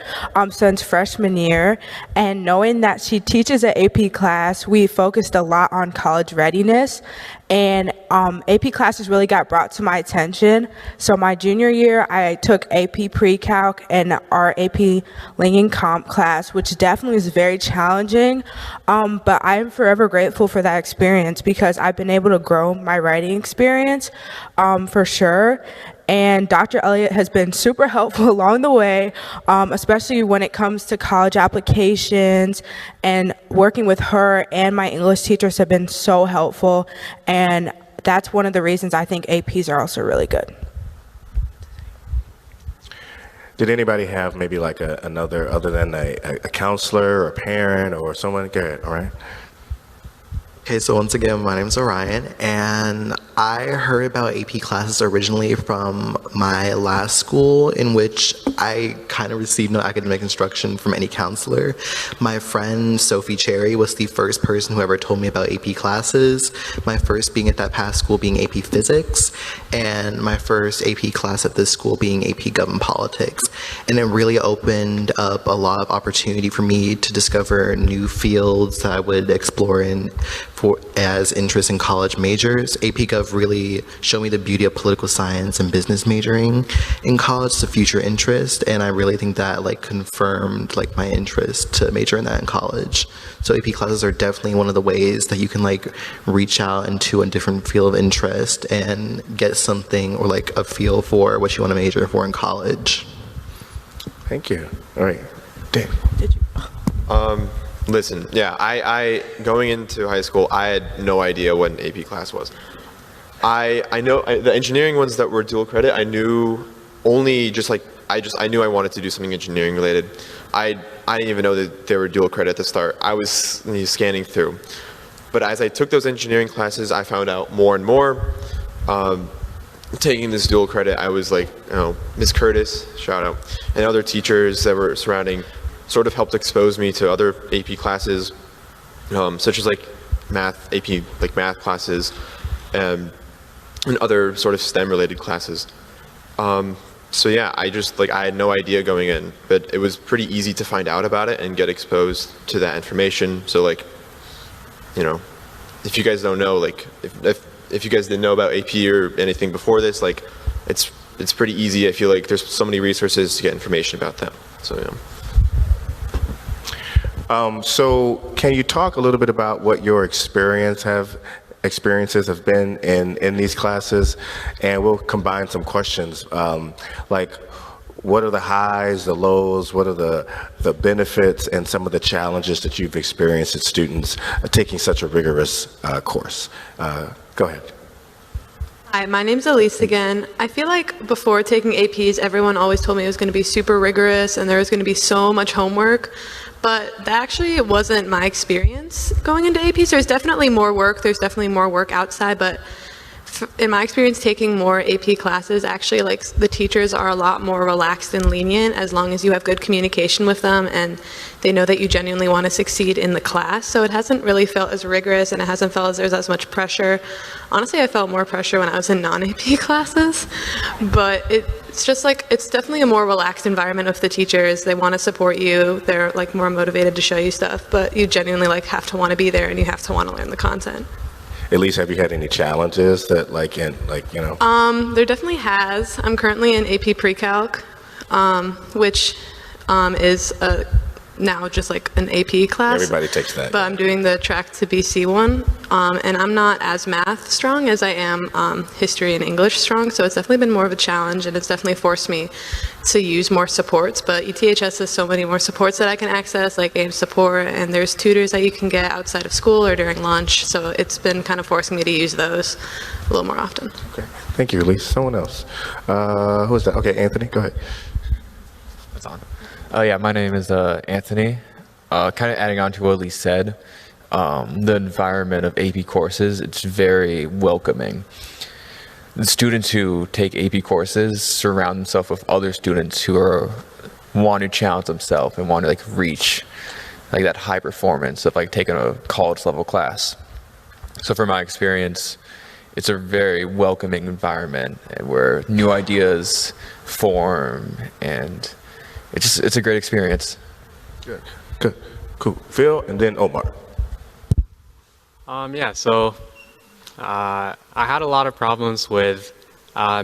since freshman year. And knowing that she teaches an AP class, we focused a lot on college readiness. And AP classes really got brought to my attention. So my junior year, I took AP Pre-Calc and our AP Ling Comp class, which definitely is very challenging. But I am forever grateful for that experience because I've been able to grow my writing experience for sure. And Dr. Elliott has been super helpful along the way, especially when it comes to college applications, and working with her and my English teachers have been so helpful. And that's one of the reasons I think APs are also really good. Did anybody have maybe like another, other than a counselor or a parent or someone? Go ahead, all right. Okay, so once again, my name is Orion, and I heard about AP classes originally from my last school, in which I kind of received no academic instruction from any counselor. My friend Sophie Cherry was the first person who ever told me about AP classes, my first being at that past school being AP Physics, and my first AP class at this school being AP Government Politics. And it really opened up a lot of opportunity for me to discover new fields that I would explore in as interest in college majors. AP Gov really showed me the beauty of political science and business majoring in college as a future interest, and I really think that like confirmed like my interest to major in that in college. So AP classes are definitely one of the ways that you can like reach out into a different field of interest and get something or like a feel for what you want to major for in college. Thank you. All right, Dave. Listen, yeah, I going into high school, I had no idea what an AP class was. I know the engineering ones that were dual credit, I knew only just like, I knew I wanted to do something engineering related. I didn't even know that they were dual credit at the start. I was scanning through. But as I took those engineering classes, I found out more and more. Taking this dual credit, I was like, Miss Curtis, shout out, and other teachers that were surrounding sort of helped expose me to other AP classes, such as like math, AP like math classes, and other sort of STEM related classes. So yeah, I had no idea going in, but it was pretty easy to find out about it and get exposed to that information. So like, if you guys don't know, like if you guys didn't know about AP or anything before this, like it's pretty easy. I feel like there's so many resources to get information about them. So yeah. So can you talk a little bit about what your experiences have been in these classes, and we'll combine some questions like what are the highs, the lows, what are the benefits and some of the challenges that you've experienced as students taking such a rigorous course. Go ahead. Hi, my name's Elise again. I feel like before taking APs, everyone always told me it was going to be super rigorous and there was going to be so much homework. But that actually wasn't my experience going into APs. There's definitely more work. There's definitely more work outside. But in my experience, taking more AP classes, actually, like the teachers are a lot more relaxed and lenient as long as you have good communication with them and they know that you genuinely want to succeed in the class. So it hasn't really felt as rigorous and it hasn't felt as there's as much pressure. Honestly, I felt more pressure when I was in non-AP classes. But it's just like, it's definitely a more relaxed environment with the teachers. They want to support you. They're like more motivated to show you stuff, but you genuinely like have to want to be there and you have to want to learn the content. At least, have you had any challenges that There definitely has. I'm currently in AP Pre-Calc, which is now just like an AP class. Everybody takes that. But I'm doing the track to BC one, and I'm not as math strong as I am history and English strong, so it's definitely been more of a challenge, and it's definitely forced me to use more supports. But ETHS has so many more supports that I can access, like AIM support, and there's tutors that you can get outside of school or during lunch, so it's been kind of forcing me to use those a little more often. Okay, thank you, Elise. Someone else. Who is that? Okay, Anthony, go ahead. That's on. Yeah, my name is Anthony. Kind of adding on to what Elise said, the environment of AP courses, it's very welcoming. The students who take AP courses surround themselves with other students who want to challenge themselves and want to reach that high performance of taking a college level class. So from my experience, it's a very welcoming environment where new ideas form, and it's a great experience. Good, cool. Phil, and then Omar. Yeah, so I had a lot of problems with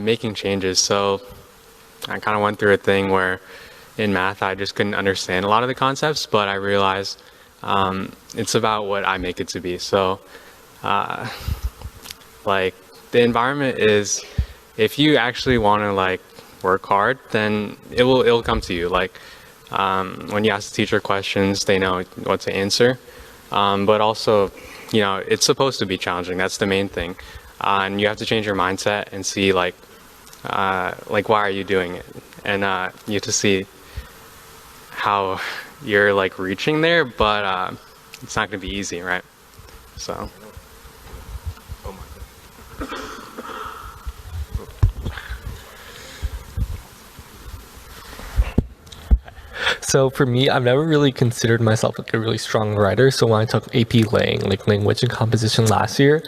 making changes. So I kind of went through a thing where in math I just couldn't understand a lot of the concepts, but I realized it's about what I make it to be. So the environment is, if you actually want to work hard, then it'll come to you. When you ask the teacher questions, they know what to answer. But also, it's supposed to be challenging. That's the main thing. And you have to change your mindset and see why are you doing it? And you have to see how you're reaching there, but it's not going to be easy, right? So. So for me, I've never really considered myself a really strong writer. So when I took AP Lang, language and composition last year,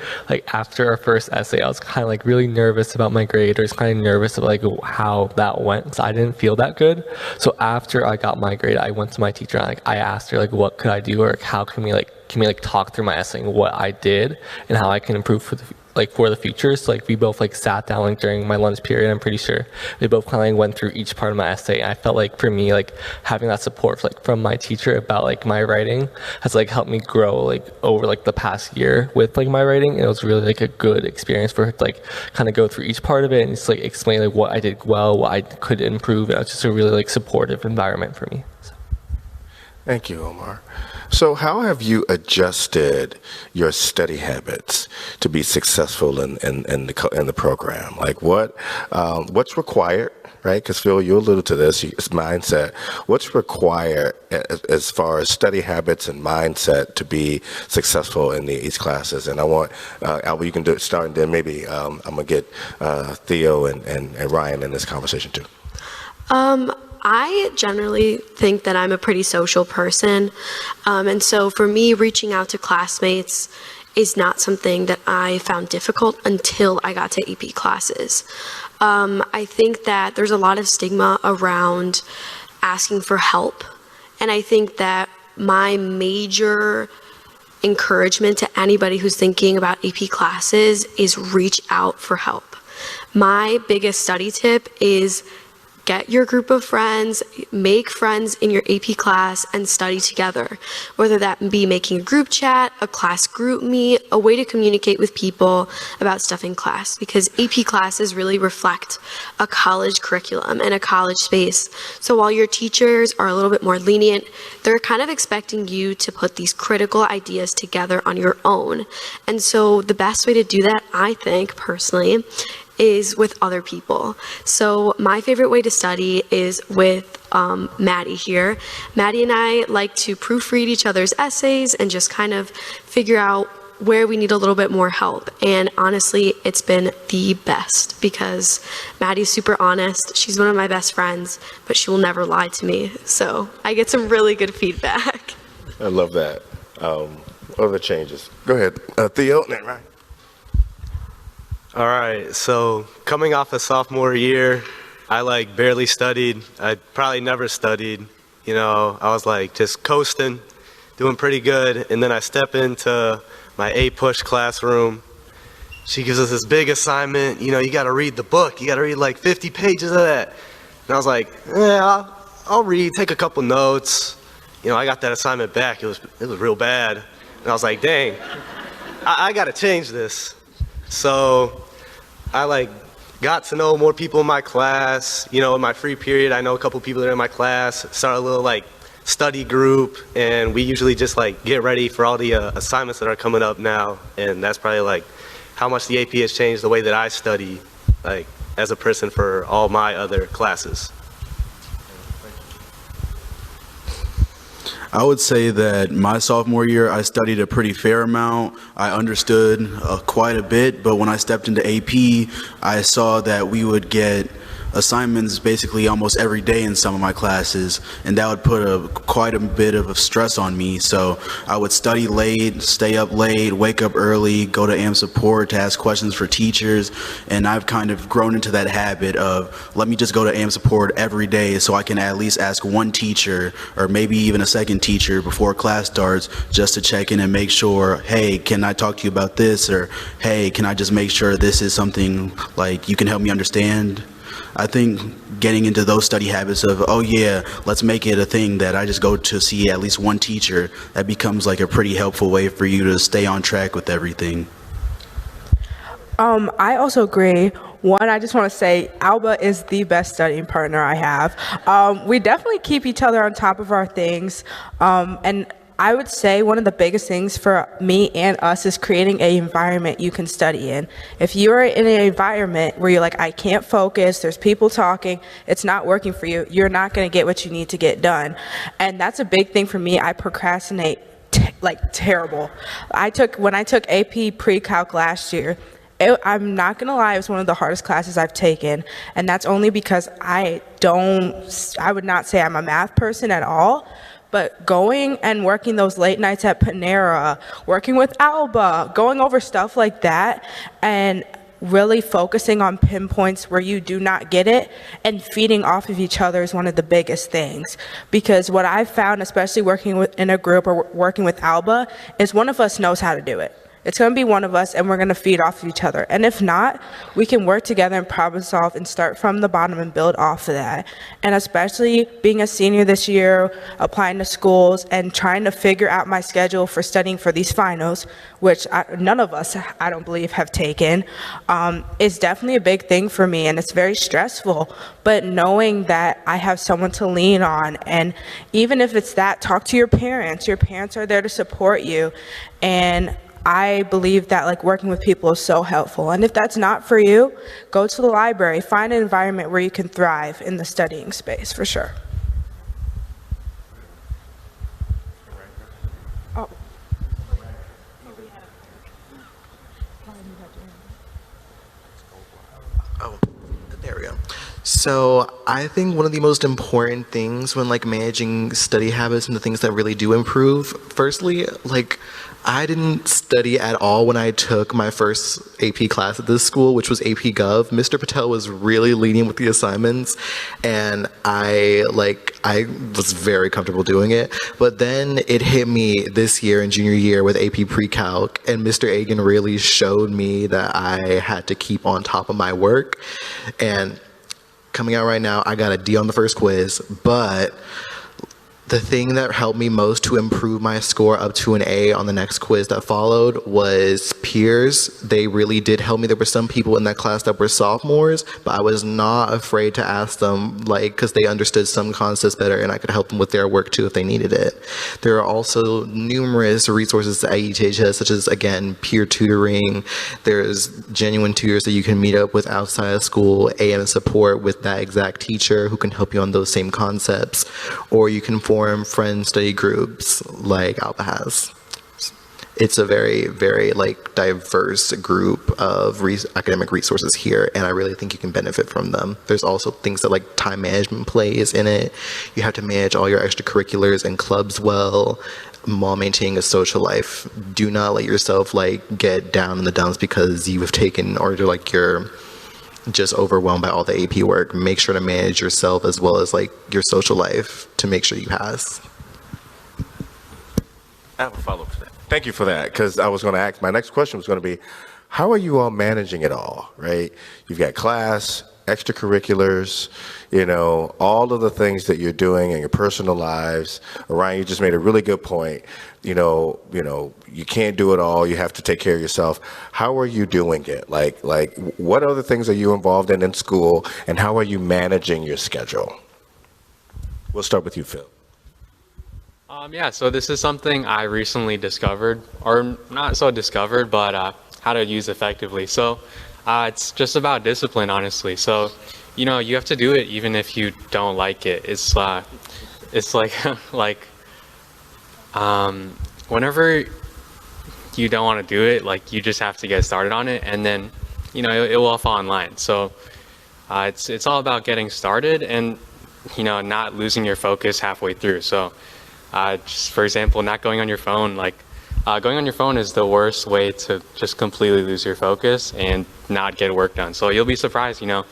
after our first essay, I was kind of really nervous about my grade, or just kind of nervous about how that went. So I didn't feel that good. So after I got my grade, I went to my teacher and I asked her what could I do, or how can we talk through my essay and what I did and how I can improve for the future. So we both sat down during my lunch period. I'm pretty sure we both kind of went through each part of my essay. And I felt for me having that support from my teacher about my writing has helped me grow over the past year with my writing. And it was really a good experience for her to kind of go through each part of it and just explain what I did well, what I could improve. And it was just a really supportive environment for me. So. Thank you, Omar. So how have you adjusted your study habits to be successful in the program? Like what's required, right? Because Phil, you alluded to this, it's mindset. What's required as far as study habits and mindset to be successful in these classes? And I want, Alba, you can start, and then maybe I'm going to get Theo and Ryan in this conversation too. I generally think that I'm a pretty social person. And so for me, reaching out to classmates is not something that I found difficult until I got to AP classes. I think that there's a lot of stigma around asking for help. And I think that my major encouragement to anybody who's thinking about AP classes is reach out for help. My biggest study tip is get your group of friends, make friends in your AP class, and study together. Whether that be making a group chat, a class group meet, a way to communicate with people about stuff in class. Because AP classes really reflect a college curriculum and a college space. So while your teachers are a little bit more lenient, they're kind of expecting you to put these critical ideas together on your own. And so the best way to do that, I think, personally, is with other people. So my favorite way to study is with Maddie here. Maddie and I like to proofread each other's essays and just kind of figure out where we need a little bit more help. And honestly, it's been the best because Maddie's super honest. She's one of my best friends, but she will never lie to me. So I get some really good feedback. I love that. Other changes. Go ahead, Theo. Right. All right, so coming off a sophomore year, I barely studied. I probably never studied. You know, I was just coasting, doing pretty good. And then I step into my A-push classroom. She gives us this big assignment. You know, you got to read the book. You got to read 50 pages of that. And I was like, yeah, I'll read, take a couple notes. You know, I got that assignment back. It was real bad. And I was like, dang, I got to change this. So I got to know more people in my class. You know, in my free period, I know a couple people that are in my class. Started a little study group, and we usually just get ready for all the assignments that are coming up now. And that's probably how much the AP has changed the way that I study, as a person for all my other classes. I would say that my sophomore year, I studied a pretty fair amount. I understood quite a bit, but when I stepped into AP, I saw that we would get assignments basically almost every day in some of my classes, and that would put quite a bit of stress on me. So I would study late, stay up late, wake up early, go to AM support to ask questions for teachers, and I've kind of grown into that habit of let me just go to AM support every day so I can at least ask one teacher or maybe even a second teacher before class starts just to check in and make sure, hey, can I talk to you about this? Or hey, can I just make sure this is something you can help me understand? I think getting into those study habits of, oh yeah, let's make it a thing that I just go to see at least one teacher, that becomes a pretty helpful way for you to stay on track with everything. I also agree. One, I just want to say Alba is the best studying partner I have. We definitely keep each other on top of our things. And I would say one of the biggest things for me and us is creating an environment you can study in. If you're in an environment where you're I can't focus, there's people talking, it's not working for you, you're not going to get what you need to get done. And that's a big thing for me. I procrastinate terrible. When I took AP Pre-Calc last year, I'm not going to lie, it was one of the hardest classes I've taken. And that's only because I would not say I'm a math person at all. But going and working those late nights at Panera, working with Alba, going over stuff like that, and really focusing on pinpoints where you do not get it and feeding off of each other is one of the biggest things. Because what I've found, especially working in a group or working with Alba, is one of us knows how to do it. It's going to be one of us, and we're going to feed off of each other. And if not, we can work together and problem solve and start from the bottom and build off of that. And especially being a senior this year, applying to schools and trying to figure out my schedule for studying for these finals, which none of us, I don't believe, have taken, is definitely a big thing for me, and it's very stressful. But knowing that I have someone to lean on, and even if it's that, talk to your parents. Your parents are there to support you, and I believe that like working with people is so helpful. And if that's not for you, go to the library, find an environment where you can thrive in the studying space, for sure. There we go. So I think one of the most important things when like managing study habits and the things that really do improve, firstly, like I didn't study at all when I took my first AP class at this school, which was AP Gov. Mr. Patel was really lenient with the assignments, and I was very comfortable doing it. But then it hit me this year in junior year with AP Pre-Calc, and Mr. Agan really showed me that I had to keep on top of my work. And coming out right now, I got a D on the first quiz, but the thing that helped me most to improve my score up to an A on the next quiz that followed was peers. They really did help me. There were some people in that class that were sophomores, but I was not afraid to ask them, like, because they understood some concepts better and I could help them with their work too if they needed it. There are also numerous resources at ETHS, such as, again, peer tutoring. There's genuine tutors that you can meet up with outside of school, AM support with that exact teacher who can help you on those same concepts, or you can form friend study groups like Alba has. It's a very, very like diverse group of academic resources here, and I really think you can benefit from them. There's also things that like time management plays in it. You have to manage all your extracurriculars and clubs well while maintaining a social life. Do not let yourself like get down in the dumps because you have taken or like you're just overwhelmed by all the AP work. Make sure to manage yourself as well as like your social life to make sure you pass. I have a follow-up to that. Thank you for that, because I was going to ask, my next question was going to be, how are you all managing it all, right? You've got class, extracurriculars, you know, all of the things that you're doing in your personal lives. Orion, you just made a really good point. You know, you can't do it all. You have to take care of yourself. How are you doing it? Like, what other things are you involved in school, and how are you managing your schedule? We'll start with you, Phil. Yeah, so this is something I recently discovered, or not so discovered, but how to use effectively. So it's just about discipline, honestly. So, you know, you have to do it even if you don't like it. It's like whenever you don't want to do it, like you just have to get started on it, and then, you know, it will all fall in line. So it's all about getting started and, you know, not losing your focus halfway through. So just for example, not going on your phone, like going on your phone is the worst way to just completely lose your focus and not get work done. So you'll be surprised, you know,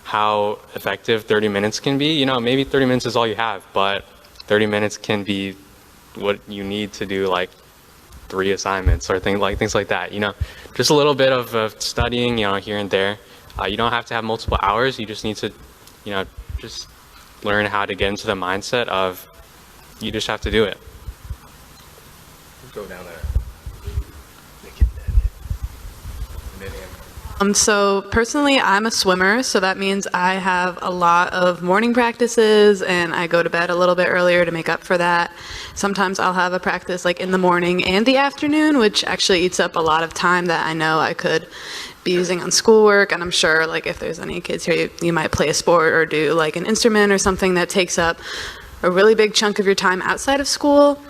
how effective 30 minutes can be. You know, maybe 30 minutes is all you have, but 30 minutes can be what you need to do like 3 assignments or things like that. You know, just a little bit of studying, you know, here and there. You don't have to have multiple hours. You just need to, you know, just learn how to get into the mindset of you just have to do it. Go down there. So personally, I'm a swimmer, so that means I have a lot of morning practices, and I go to bed a little bit earlier to make up for that. Sometimes I'll have a practice like in the morning and the afternoon, which actually eats up a lot of time that I know I could be using on schoolwork. And I'm sure, like, if there's any kids here, you might play a sport or do like an instrument or something that takes up a really big chunk of your time outside of school.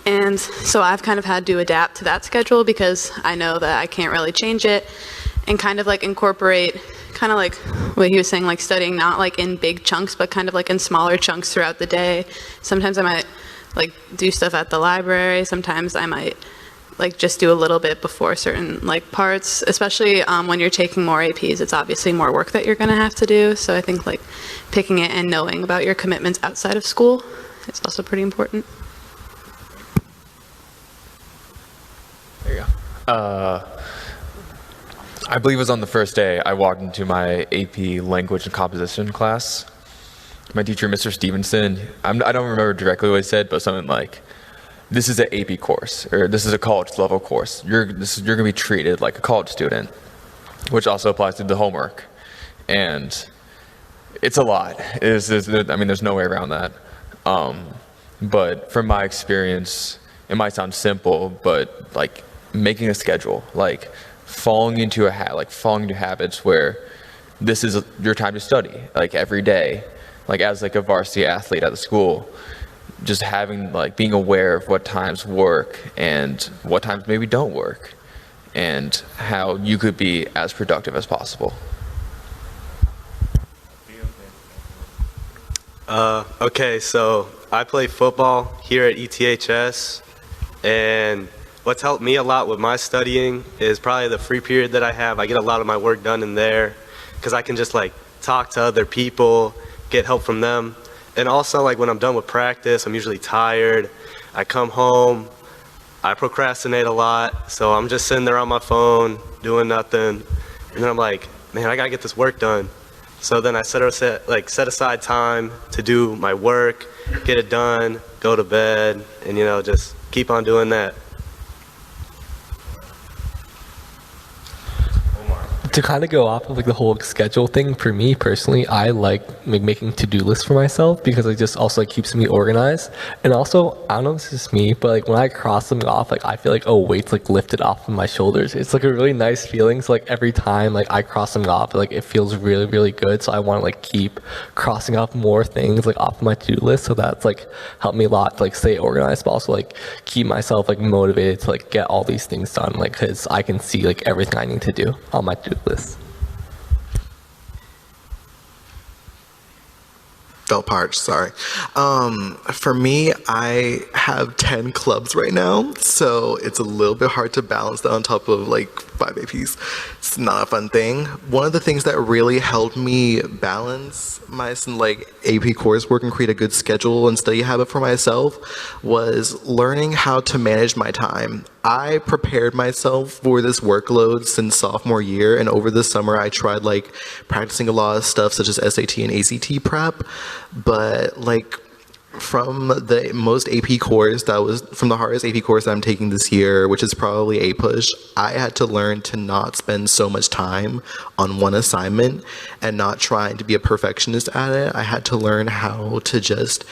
And so I've kind of had to adapt to that schedule because I know that I can't really change it, and kind of like incorporate kind of like what he was saying, like studying not like in big chunks, but kind of like in smaller chunks throughout the day. Sometimes I might like do stuff at the library. Sometimes I might like just do a little bit before certain like parts, especially when you're taking more APs. It's obviously more work that you're going to have to do. So I think like picking it and knowing about your commitments outside of school is also pretty important. There you go. I believe it was on the first day I walked into my AP language and composition class. My teacher, Mr. Stevenson, I don't remember directly what he said, but something like, this is an AP course, or this is a college level course. You're going to be treated like a college student, which also applies to the homework. And it's a lot. I mean, there's no way around that. But from my experience, it might sound simple, but like making a schedule, like falling into habits where this is your time to study, like every day, like as like a varsity athlete at the school, just having like being aware of what times work and what times maybe don't work, and how you could be as productive as possible. Okay, so I play football here at ETHS, and what's helped me a lot with my studying is probably the free period that I have. I get a lot of my work done in there because I can just like talk to other people, get help from them. And also like when I'm done with practice, I'm usually tired. I come home, I procrastinate a lot, so I'm just sitting there on my phone doing nothing. And then I'm like, man, I gotta get this work done. So then I set aside time to do my work, get it done, go to bed, and just keep on doing that. To kind of go off of like the whole schedule thing, for me personally, I like making to-do lists for myself because it just also like keeps me organized. And also, I don't know if this is me, but like when I cross them off, like I feel like, oh, weight's like lifted off of my shoulders. It's like a really nice feeling. So like every time like I cross them off, like it feels really, really good. So I want to like keep crossing off more things like off of my to-do list. So that's like helped me a lot to like stay organized, but also like keep myself like motivated to like get all these things done. Like, cause I can see like everything I need to do on my to-do list. Felt parched, sorry. For me, I have 10 clubs right now, so it's a little bit hard to balance that on top of like 5 APs. It's not a fun thing. One of the things that really helped me balance my like AP coursework and create a good schedule and study habit for myself was learning how to manage my time. I prepared myself for this workload since sophomore year, and over the summer I tried like practicing a lot of stuff such as SAT and ACT prep, but like from the most AP course from the hardest AP course that I'm taking this year, which is probably APUSH, I had to learn to not spend so much time on one assignment and not trying to be a perfectionist at it. I had to learn how to just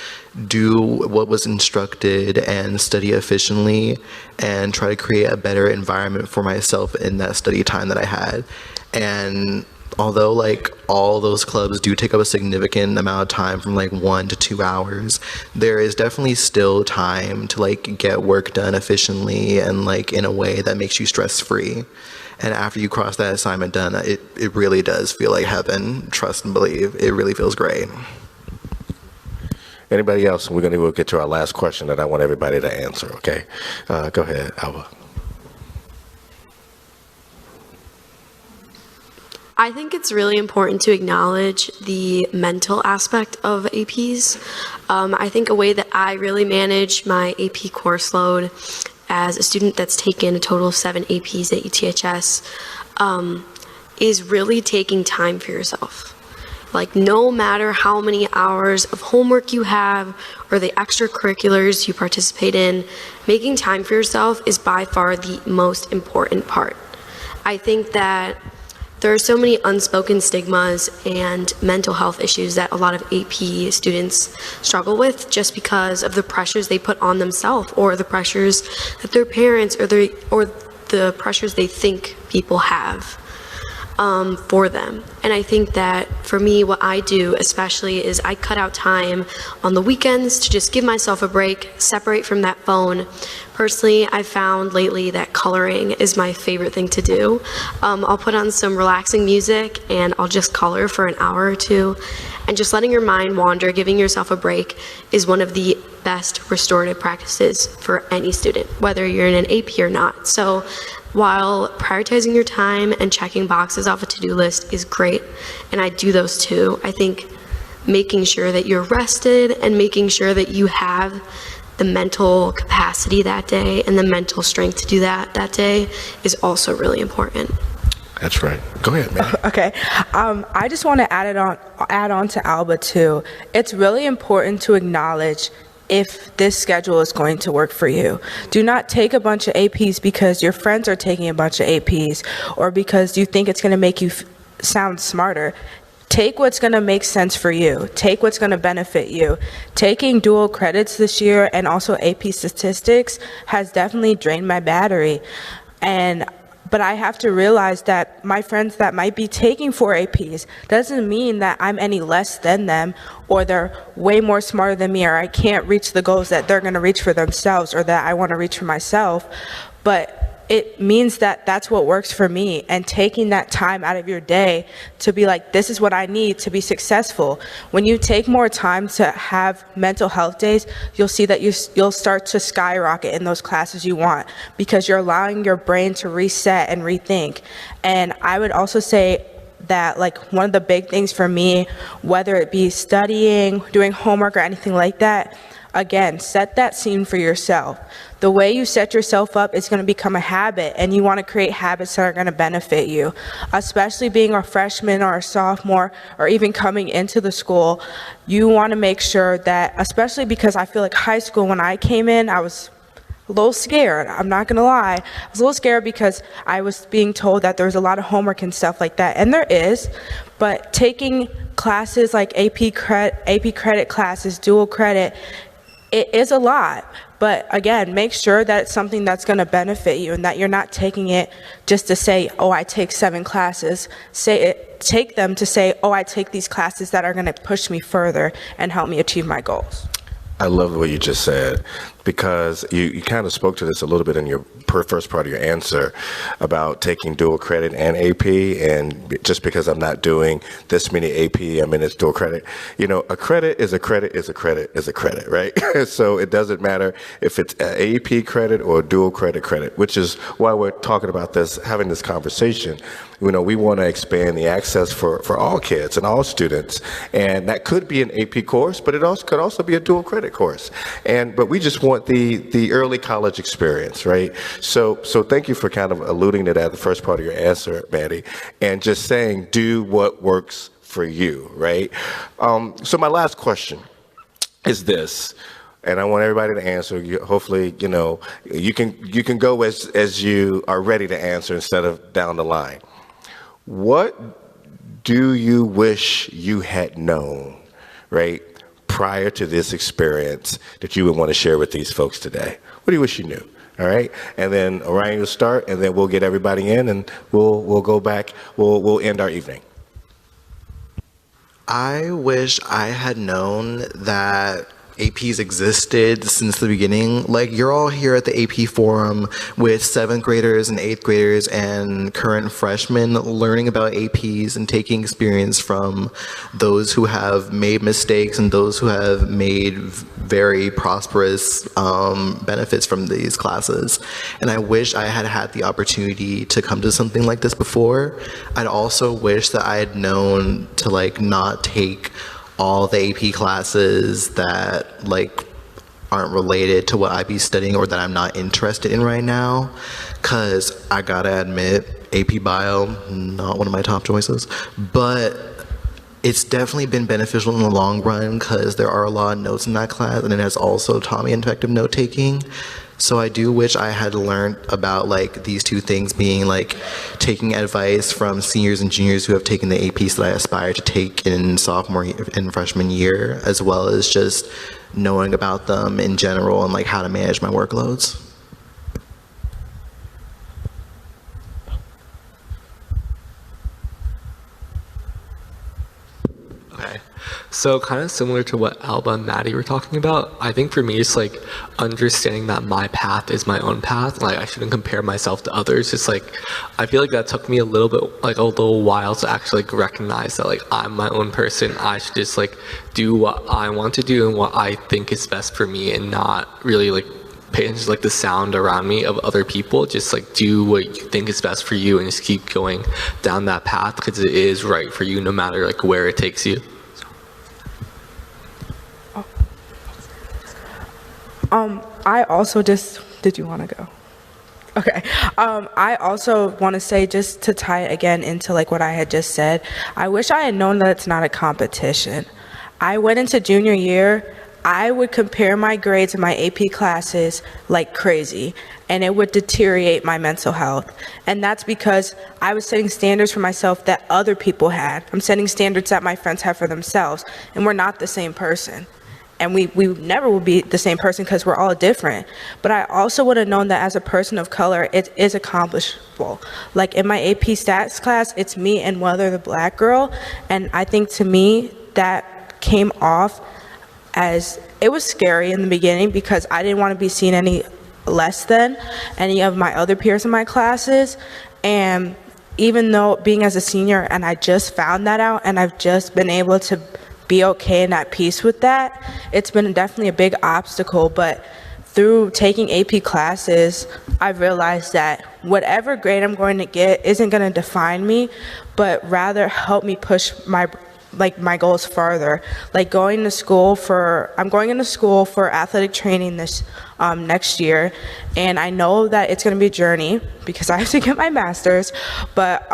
do what was instructed and study efficiently and try to create a better environment for myself in that study time that I had. And although like all those clubs do take up a significant amount of time from like 1 to 2 hours, there is definitely still time to like get work done efficiently and like in a way that makes you stress free. And after you cross that assignment done, it really does feel like heaven. Trust and believe, it really feels great. Anybody else? We'll get to our last question that I want everybody to answer, okay? Go ahead, Alba. I think it's really important to acknowledge the mental aspect of APs. I think a way that I really manage my AP course load as a student that's taken a total of 7 APs at ETHS is really taking time for yourself. Like no matter how many hours of homework you have or the extracurriculars you participate in, making time for yourself is by far the most important part. I think that there are so many unspoken stigmas and mental health issues that a lot of AP students struggle with just because of the pressures they put on themselves or the pressures that their parents or the pressures they think people have for them. And I think that for me, what I do especially is I cut out time on the weekends to just give myself a break, separate from that phone. Personally, I've found lately that coloring is my favorite thing to do. I'll put on some relaxing music and I'll just color for an hour or two. And just letting your mind wander, giving yourself a break is one of the best restorative practices for any student, whether you're in an AP or not. So while prioritizing your time and checking boxes off a to-do list is great, and I do those too, I think making sure that you're rested and making sure that you have the mental capacity that day and the mental strength to do that day is also really important. That's right. Go ahead, man. Okay. I just want to add on to Alba too. It's really important to acknowledge if this schedule is going to work for you. Do not take a bunch of APs because your friends are taking a bunch of APs or because you think it's going to make you sound smarter. Take what's going to make sense for you. Take what's going to benefit you. Taking dual credits this year and also AP statistics has definitely drained my battery. But I have to realize that my friends that might be taking 4 APs doesn't mean that I'm any less than them or they're way more smarter than me or I can't reach the goals that they're going to reach for themselves or that I want to reach for myself. But it means that that's what works for me, and taking that time out of your day to be like, this is what I need to be successful. When you take more time to have mental health days, you'll see that you'll start to skyrocket in those classes you want because you're allowing your brain to reset and rethink. And I would also say that like one of the big things for me, whether it be studying, doing homework or anything like that, again, set that scene for yourself. The way you set yourself up is going to become a habit, and you want to create habits that are going to benefit you. Especially being a freshman or a sophomore or even coming into the school, you want to make sure that, especially because I feel like high school, when I came in, I was a little scared. I'm not going to lie. I was a little scared because I was being told that there was a lot of homework and stuff like that, and there is, but taking classes like AP credit classes, dual credit, it is a lot. But again, make sure that it's something that's going to benefit you and that you're not taking it just to say, oh, I take 7 classes. Take them to say, oh, I take these classes that are going to push me further and help me achieve my goals. I love what you just said, because you kind of spoke to this a little bit in your first part of your answer about taking dual credit and AP, and just because I'm not doing this many AP, I'm in this dual credit. You know, a credit is a credit is a credit is a credit, right? So it doesn't matter if it's an AP credit or a dual credit, which is why we're talking about this, having this conversation. You know, we want to expand the access for all kids and all students, and that could be an AP course, but it also could also be a dual credit course. But we just want the early college experience, right? So thank you for kind of alluding to that, the first part of your answer, Maddie, and just saying do what works for you, right? So my last question is this, and I want everybody to answer. Hopefully, you know, you can go as you are ready to answer instead of down the line. What do you wish you had known, right, prior to this experience that you would want to share with these folks today? What do you wish you knew? All right, and then Orion will start, and then we'll get everybody in, and we'll go back. We'll end our evening. I wish I had known that APs existed since the beginning. Like, you're all here at the AP Forum with 7th graders and 8th graders and current freshmen learning about APs and taking experience from those who have made mistakes and those who have made very prosperous benefits from these classes. And I wish I had had the opportunity to come to something like this before. I'd also wish that I had known to like not take all the AP classes that like aren't related to what I'd be studying or that I'm not interested in right now, because I gotta admit, AP Bio, not one of my top choices, but it's definitely been beneficial in the long run because there are a lot of notes in that class, and it has also taught me effective note taking. So I do wish I had learned about like these two things, being like taking advice from seniors and juniors who have taken the APs that I aspire to take in sophomore and freshman year, as well as just knowing about them in general and like how to manage my workloads. Okay. So kind of similar to what Alba and Maddie were talking about, I think for me it's like understanding that my path is my own path. Like I shouldn't compare myself to others. It's like I feel like that took me a little while to actually like recognize that like I'm my own person. I should just like do what I want to do and what I think is best for me, and not really like pay attention to like the sound around me of other people. Just like do what you think is best for you and just keep going down that path because it is right for you no matter like where it takes you. I also did you want to go? Okay. I also want to say, just to tie it again into like what I had just said, I wish I had known that it's not a competition. I went into junior year, I would compare my grades in my AP classes like crazy, and it would deteriorate my mental health. And that's because I was setting standards for myself that other people had. I'm setting standards that my friends have for themselves, and we're not the same person. And we never will be the same person because we're all different. But I also would have known that as a person of color, it is accomplishable. Like in my AP stats class, it's me and one other black girl. And I think to me, that came off as, it was scary in the beginning because I didn't want to be seen any less than any of my other peers in my classes. And even though being as a senior, and I just found that out, and I've just been able to be okay and at peace with that, it's been definitely a big obstacle. But through taking AP classes, I've realized that whatever grade I'm going to get isn't going to define me, but rather help me push my goals farther. Like I'm going into school for athletic training this next year, and I know that it's going to be a journey because I have to get my master's, but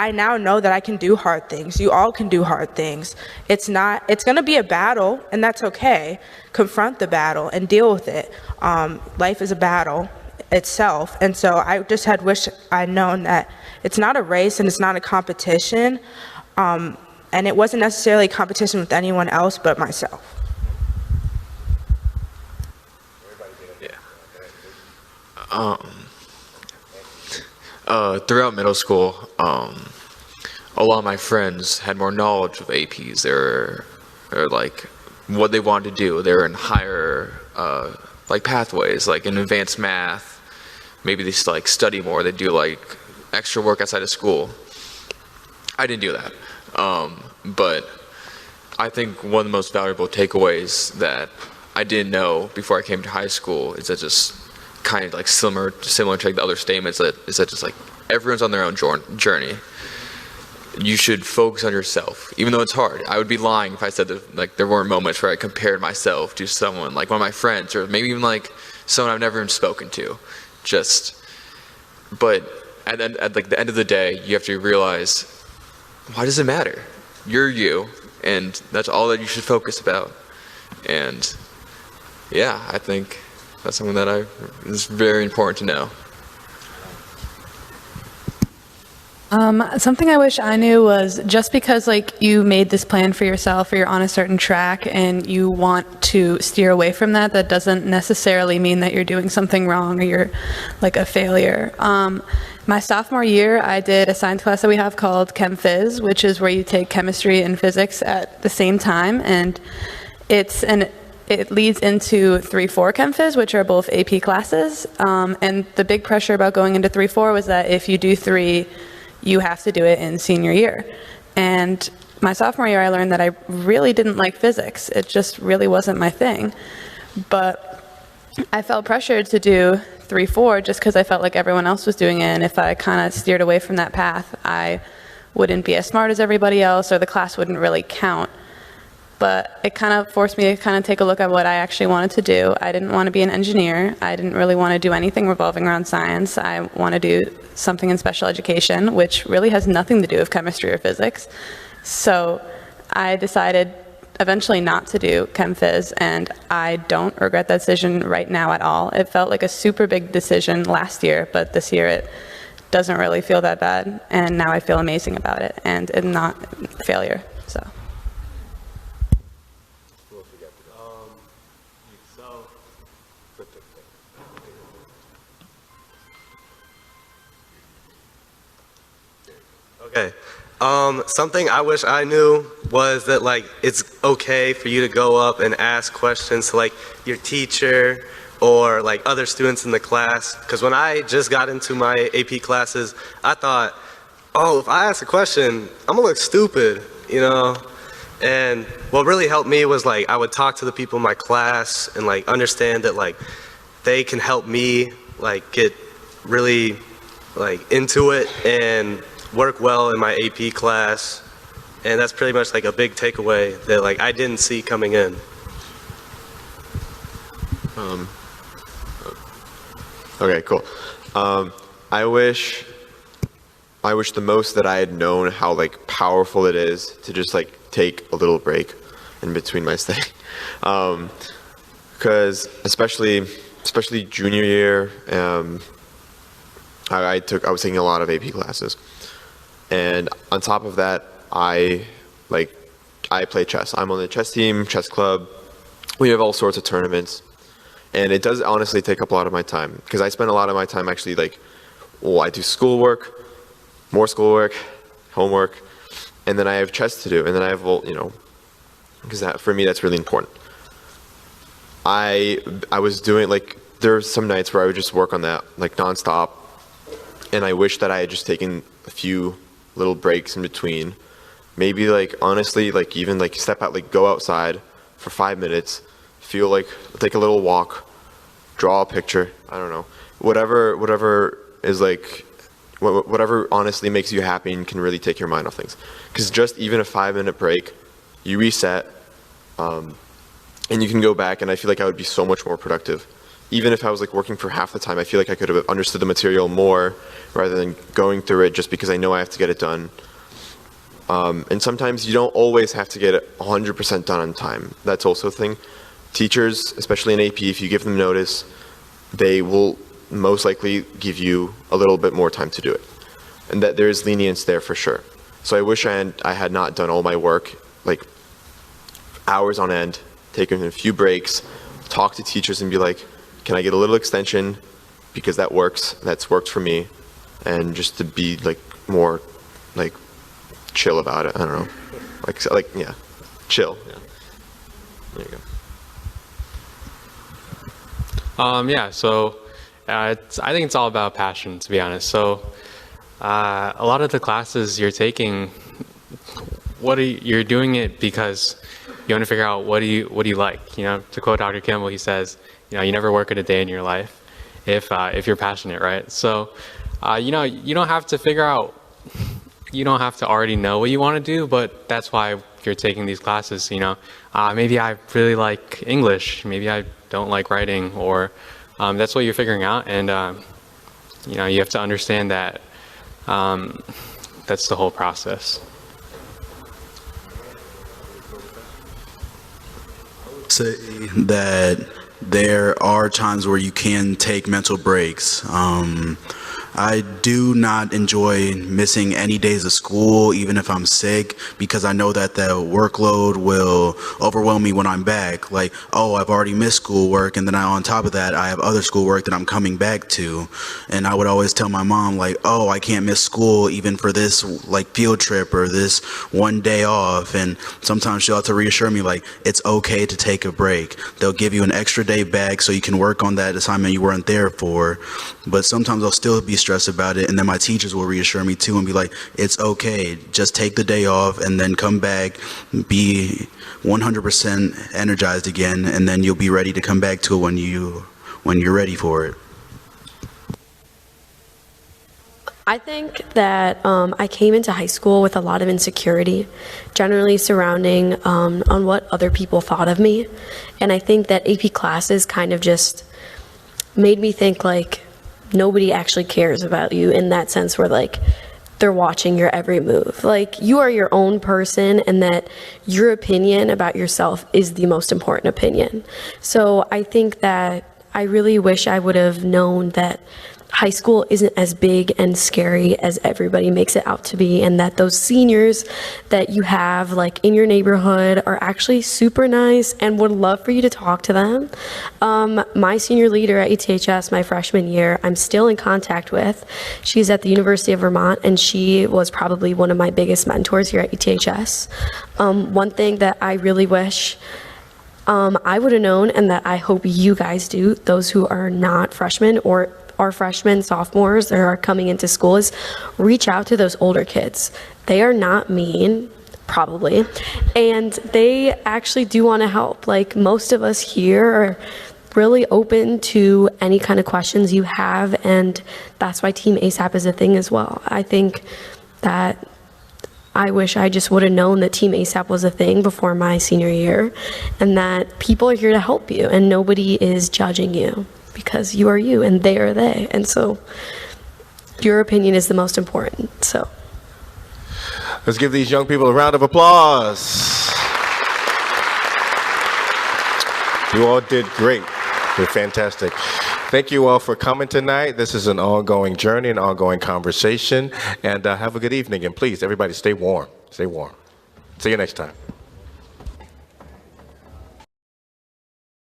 I now know that I can do hard things. You all can do hard things. It's going to be a battle, and that's okay. Confront the battle and deal with it. Life is a battle itself, and so I just had wished I'd known that it's not a race and it's not a competition, and it wasn't necessarily a competition with anyone else but myself. Throughout middle school, a lot of my friends had more knowledge of APs. They were like what they wanted to do. They were in higher like pathways, like in advanced math. Maybe they like study more. They do like extra work outside of school. I didn't do that, but I think one of the most valuable takeaways that I didn't know before I came to high school is that just kind of like similar to like the other statements, that is that just like everyone's on their own journey. You should focus on yourself, even though it's hard. I would be lying if I said that like there weren't moments where I compared myself to someone like one of my friends, or maybe even like someone I've never even spoken to. But at like the end of the day, you have to realize, why does it matter? You're you, and that's all that you should focus about. And yeah, I think that's something that is very important to know. Something I wish I knew was, just because like you made this plan for yourself, or you're on a certain track and you want to steer away from that, that doesn't necessarily mean that you're doing something wrong or you're like a failure. My sophomore year, I did a science class that we have called Chem Phys, which is where you take chemistry and physics at the same time, and it leads into 3-4 Chem Phys, which are both AP classes. And the big pressure about going into 3-4 was that if you do 3, you have to do it in senior year. And my sophomore year, I learned that I really didn't like physics. It just really wasn't my thing. But I felt pressured to do 3-4 just because I felt like everyone else was doing it. And if I kind of steered away from that path, I wouldn't be as smart as everybody else, or the class wouldn't really count. But it kind of forced me to kind of take a look at what I actually wanted to do. I didn't want to be an engineer. I didn't really want to do anything revolving around science. I want to do something in special education, which really has nothing to do with chemistry or physics. So I decided eventually not to do Chem Phys, and I don't regret that decision right now at all. It felt like a super big decision last year, but this year it doesn't really feel that bad, and now I feel amazing about it, and it's not failure, so. Okay. Something I wish I knew was that like it's okay for you to go up and ask questions to like your teacher or like other students in the class. Because when I just got into my AP classes, I thought, oh, if I ask a question, I'm gonna look stupid, you know? And what really helped me was like I would talk to the people in my class and like understand that like they can help me like get really like into it and work well in my AP class. And that's pretty much like a big takeaway that like I didn't see coming in. Okay, cool. I wish the most that I had known how like powerful it is to just like take a little break in between my stay. Because especially junior year, I was taking a lot of AP classes, and on top of that, I play chess. I'm on the chess team, chess club. We have all sorts of tournaments, and it does honestly take up a lot of my time because I spend a lot of my time actually I do schoolwork, more schoolwork, homework, and then I have chess to do, and then I have because for me that's really important. I was doing there are some nights where I would just work on that nonstop, and I wish that I had just taken a few little breaks in between. Maybe honestly even step out, go outside for 5 minutes, take a little walk, draw a picture. I don't know, whatever is whatever honestly makes you happy and can really take your mind off things. Because just even a 5-minute break, you reset, and you can go back, and I feel like I would be so much more productive. Even if I was working for half the time, I feel like I could have understood the material more rather than going through it just because I know I have to get it done. And sometimes you don't always have to get it 100% done on time. That's also a thing. Teachers, especially in AP, if you give them notice, they will most likely give you a little bit more time to do it. And that there is lenience there for sure. So I wish I had not done all my work, hours on end, taken a few breaks, talk to teachers and be like, can I get a little extension? Because that works, that's worked for me. And just to be more chill about it. I don't know. Yeah, chill. Yeah. There you go. So I think it's all about passion, to be honest. So a lot of the classes you're taking, you're doing it because you want to figure out what do you like. To quote Dr. Campbell, he says, you never work a day in your life if you're passionate, right? So you don't have to figure out. You don't have to already know what you want to do, but that's why you're taking these classes. Maybe I really like English, maybe I don't like writing, or that's what you're figuring out, and you have to understand that that's the whole process. Say that there are times where you can take mental breaks. I do not enjoy missing any days of school, even if I'm sick, because I know that the workload will overwhelm me when I'm back. I've already missed schoolwork, and then on top of that, I have other schoolwork that I'm coming back to. And I would always tell my mom, I can't miss school even for this, field trip or this one day off. And sometimes she'll have to reassure me, it's okay to take a break. They'll give you an extra day back so you can work on that assignment you weren't there for. But sometimes I'll still be stressed about it, and then my teachers will reassure me too and be like, it's okay, just take the day off and then come back, be 100% energized again, and then you'll be ready to come back to it when you're ready for it. I think that I came into high school with a lot of insecurity, generally surrounding on what other people thought of me. And I think that AP classes kind of just made me think nobody actually cares about you in that sense where they're watching your every move. You are your own person, and that your opinion about yourself is the most important opinion. So I think that I really wish I would have known that high school isn't as big and scary as everybody makes it out to be, and that those seniors that you have in your neighborhood are actually super nice and would love for you to talk to them. My senior leader at ETHS my freshman year, I'm still in contact with. She's at the University of Vermont, and she was probably one of my biggest mentors here at ETHS. One thing that I really wish I would have known, and that I hope you guys do, those who are not freshmen or are freshmen, sophomores that are coming into school, is reach out to those older kids. They are not mean, probably, and they actually do want to help. Most of us here are really open to any kind of questions you have, and that's why Team ASAP is a thing as well. I think that I wish I just would have known that Team ASAP was a thing before my senior year, and that people are here to help you and nobody is judging you because you are you and they are they. And so your opinion is the most important. So let's give these young people a round of applause. You all did great. You're fantastic. Thank you all for coming tonight. This is an ongoing journey, an ongoing conversation, and have a good evening. And please, everybody, stay warm. Stay warm. See you next time.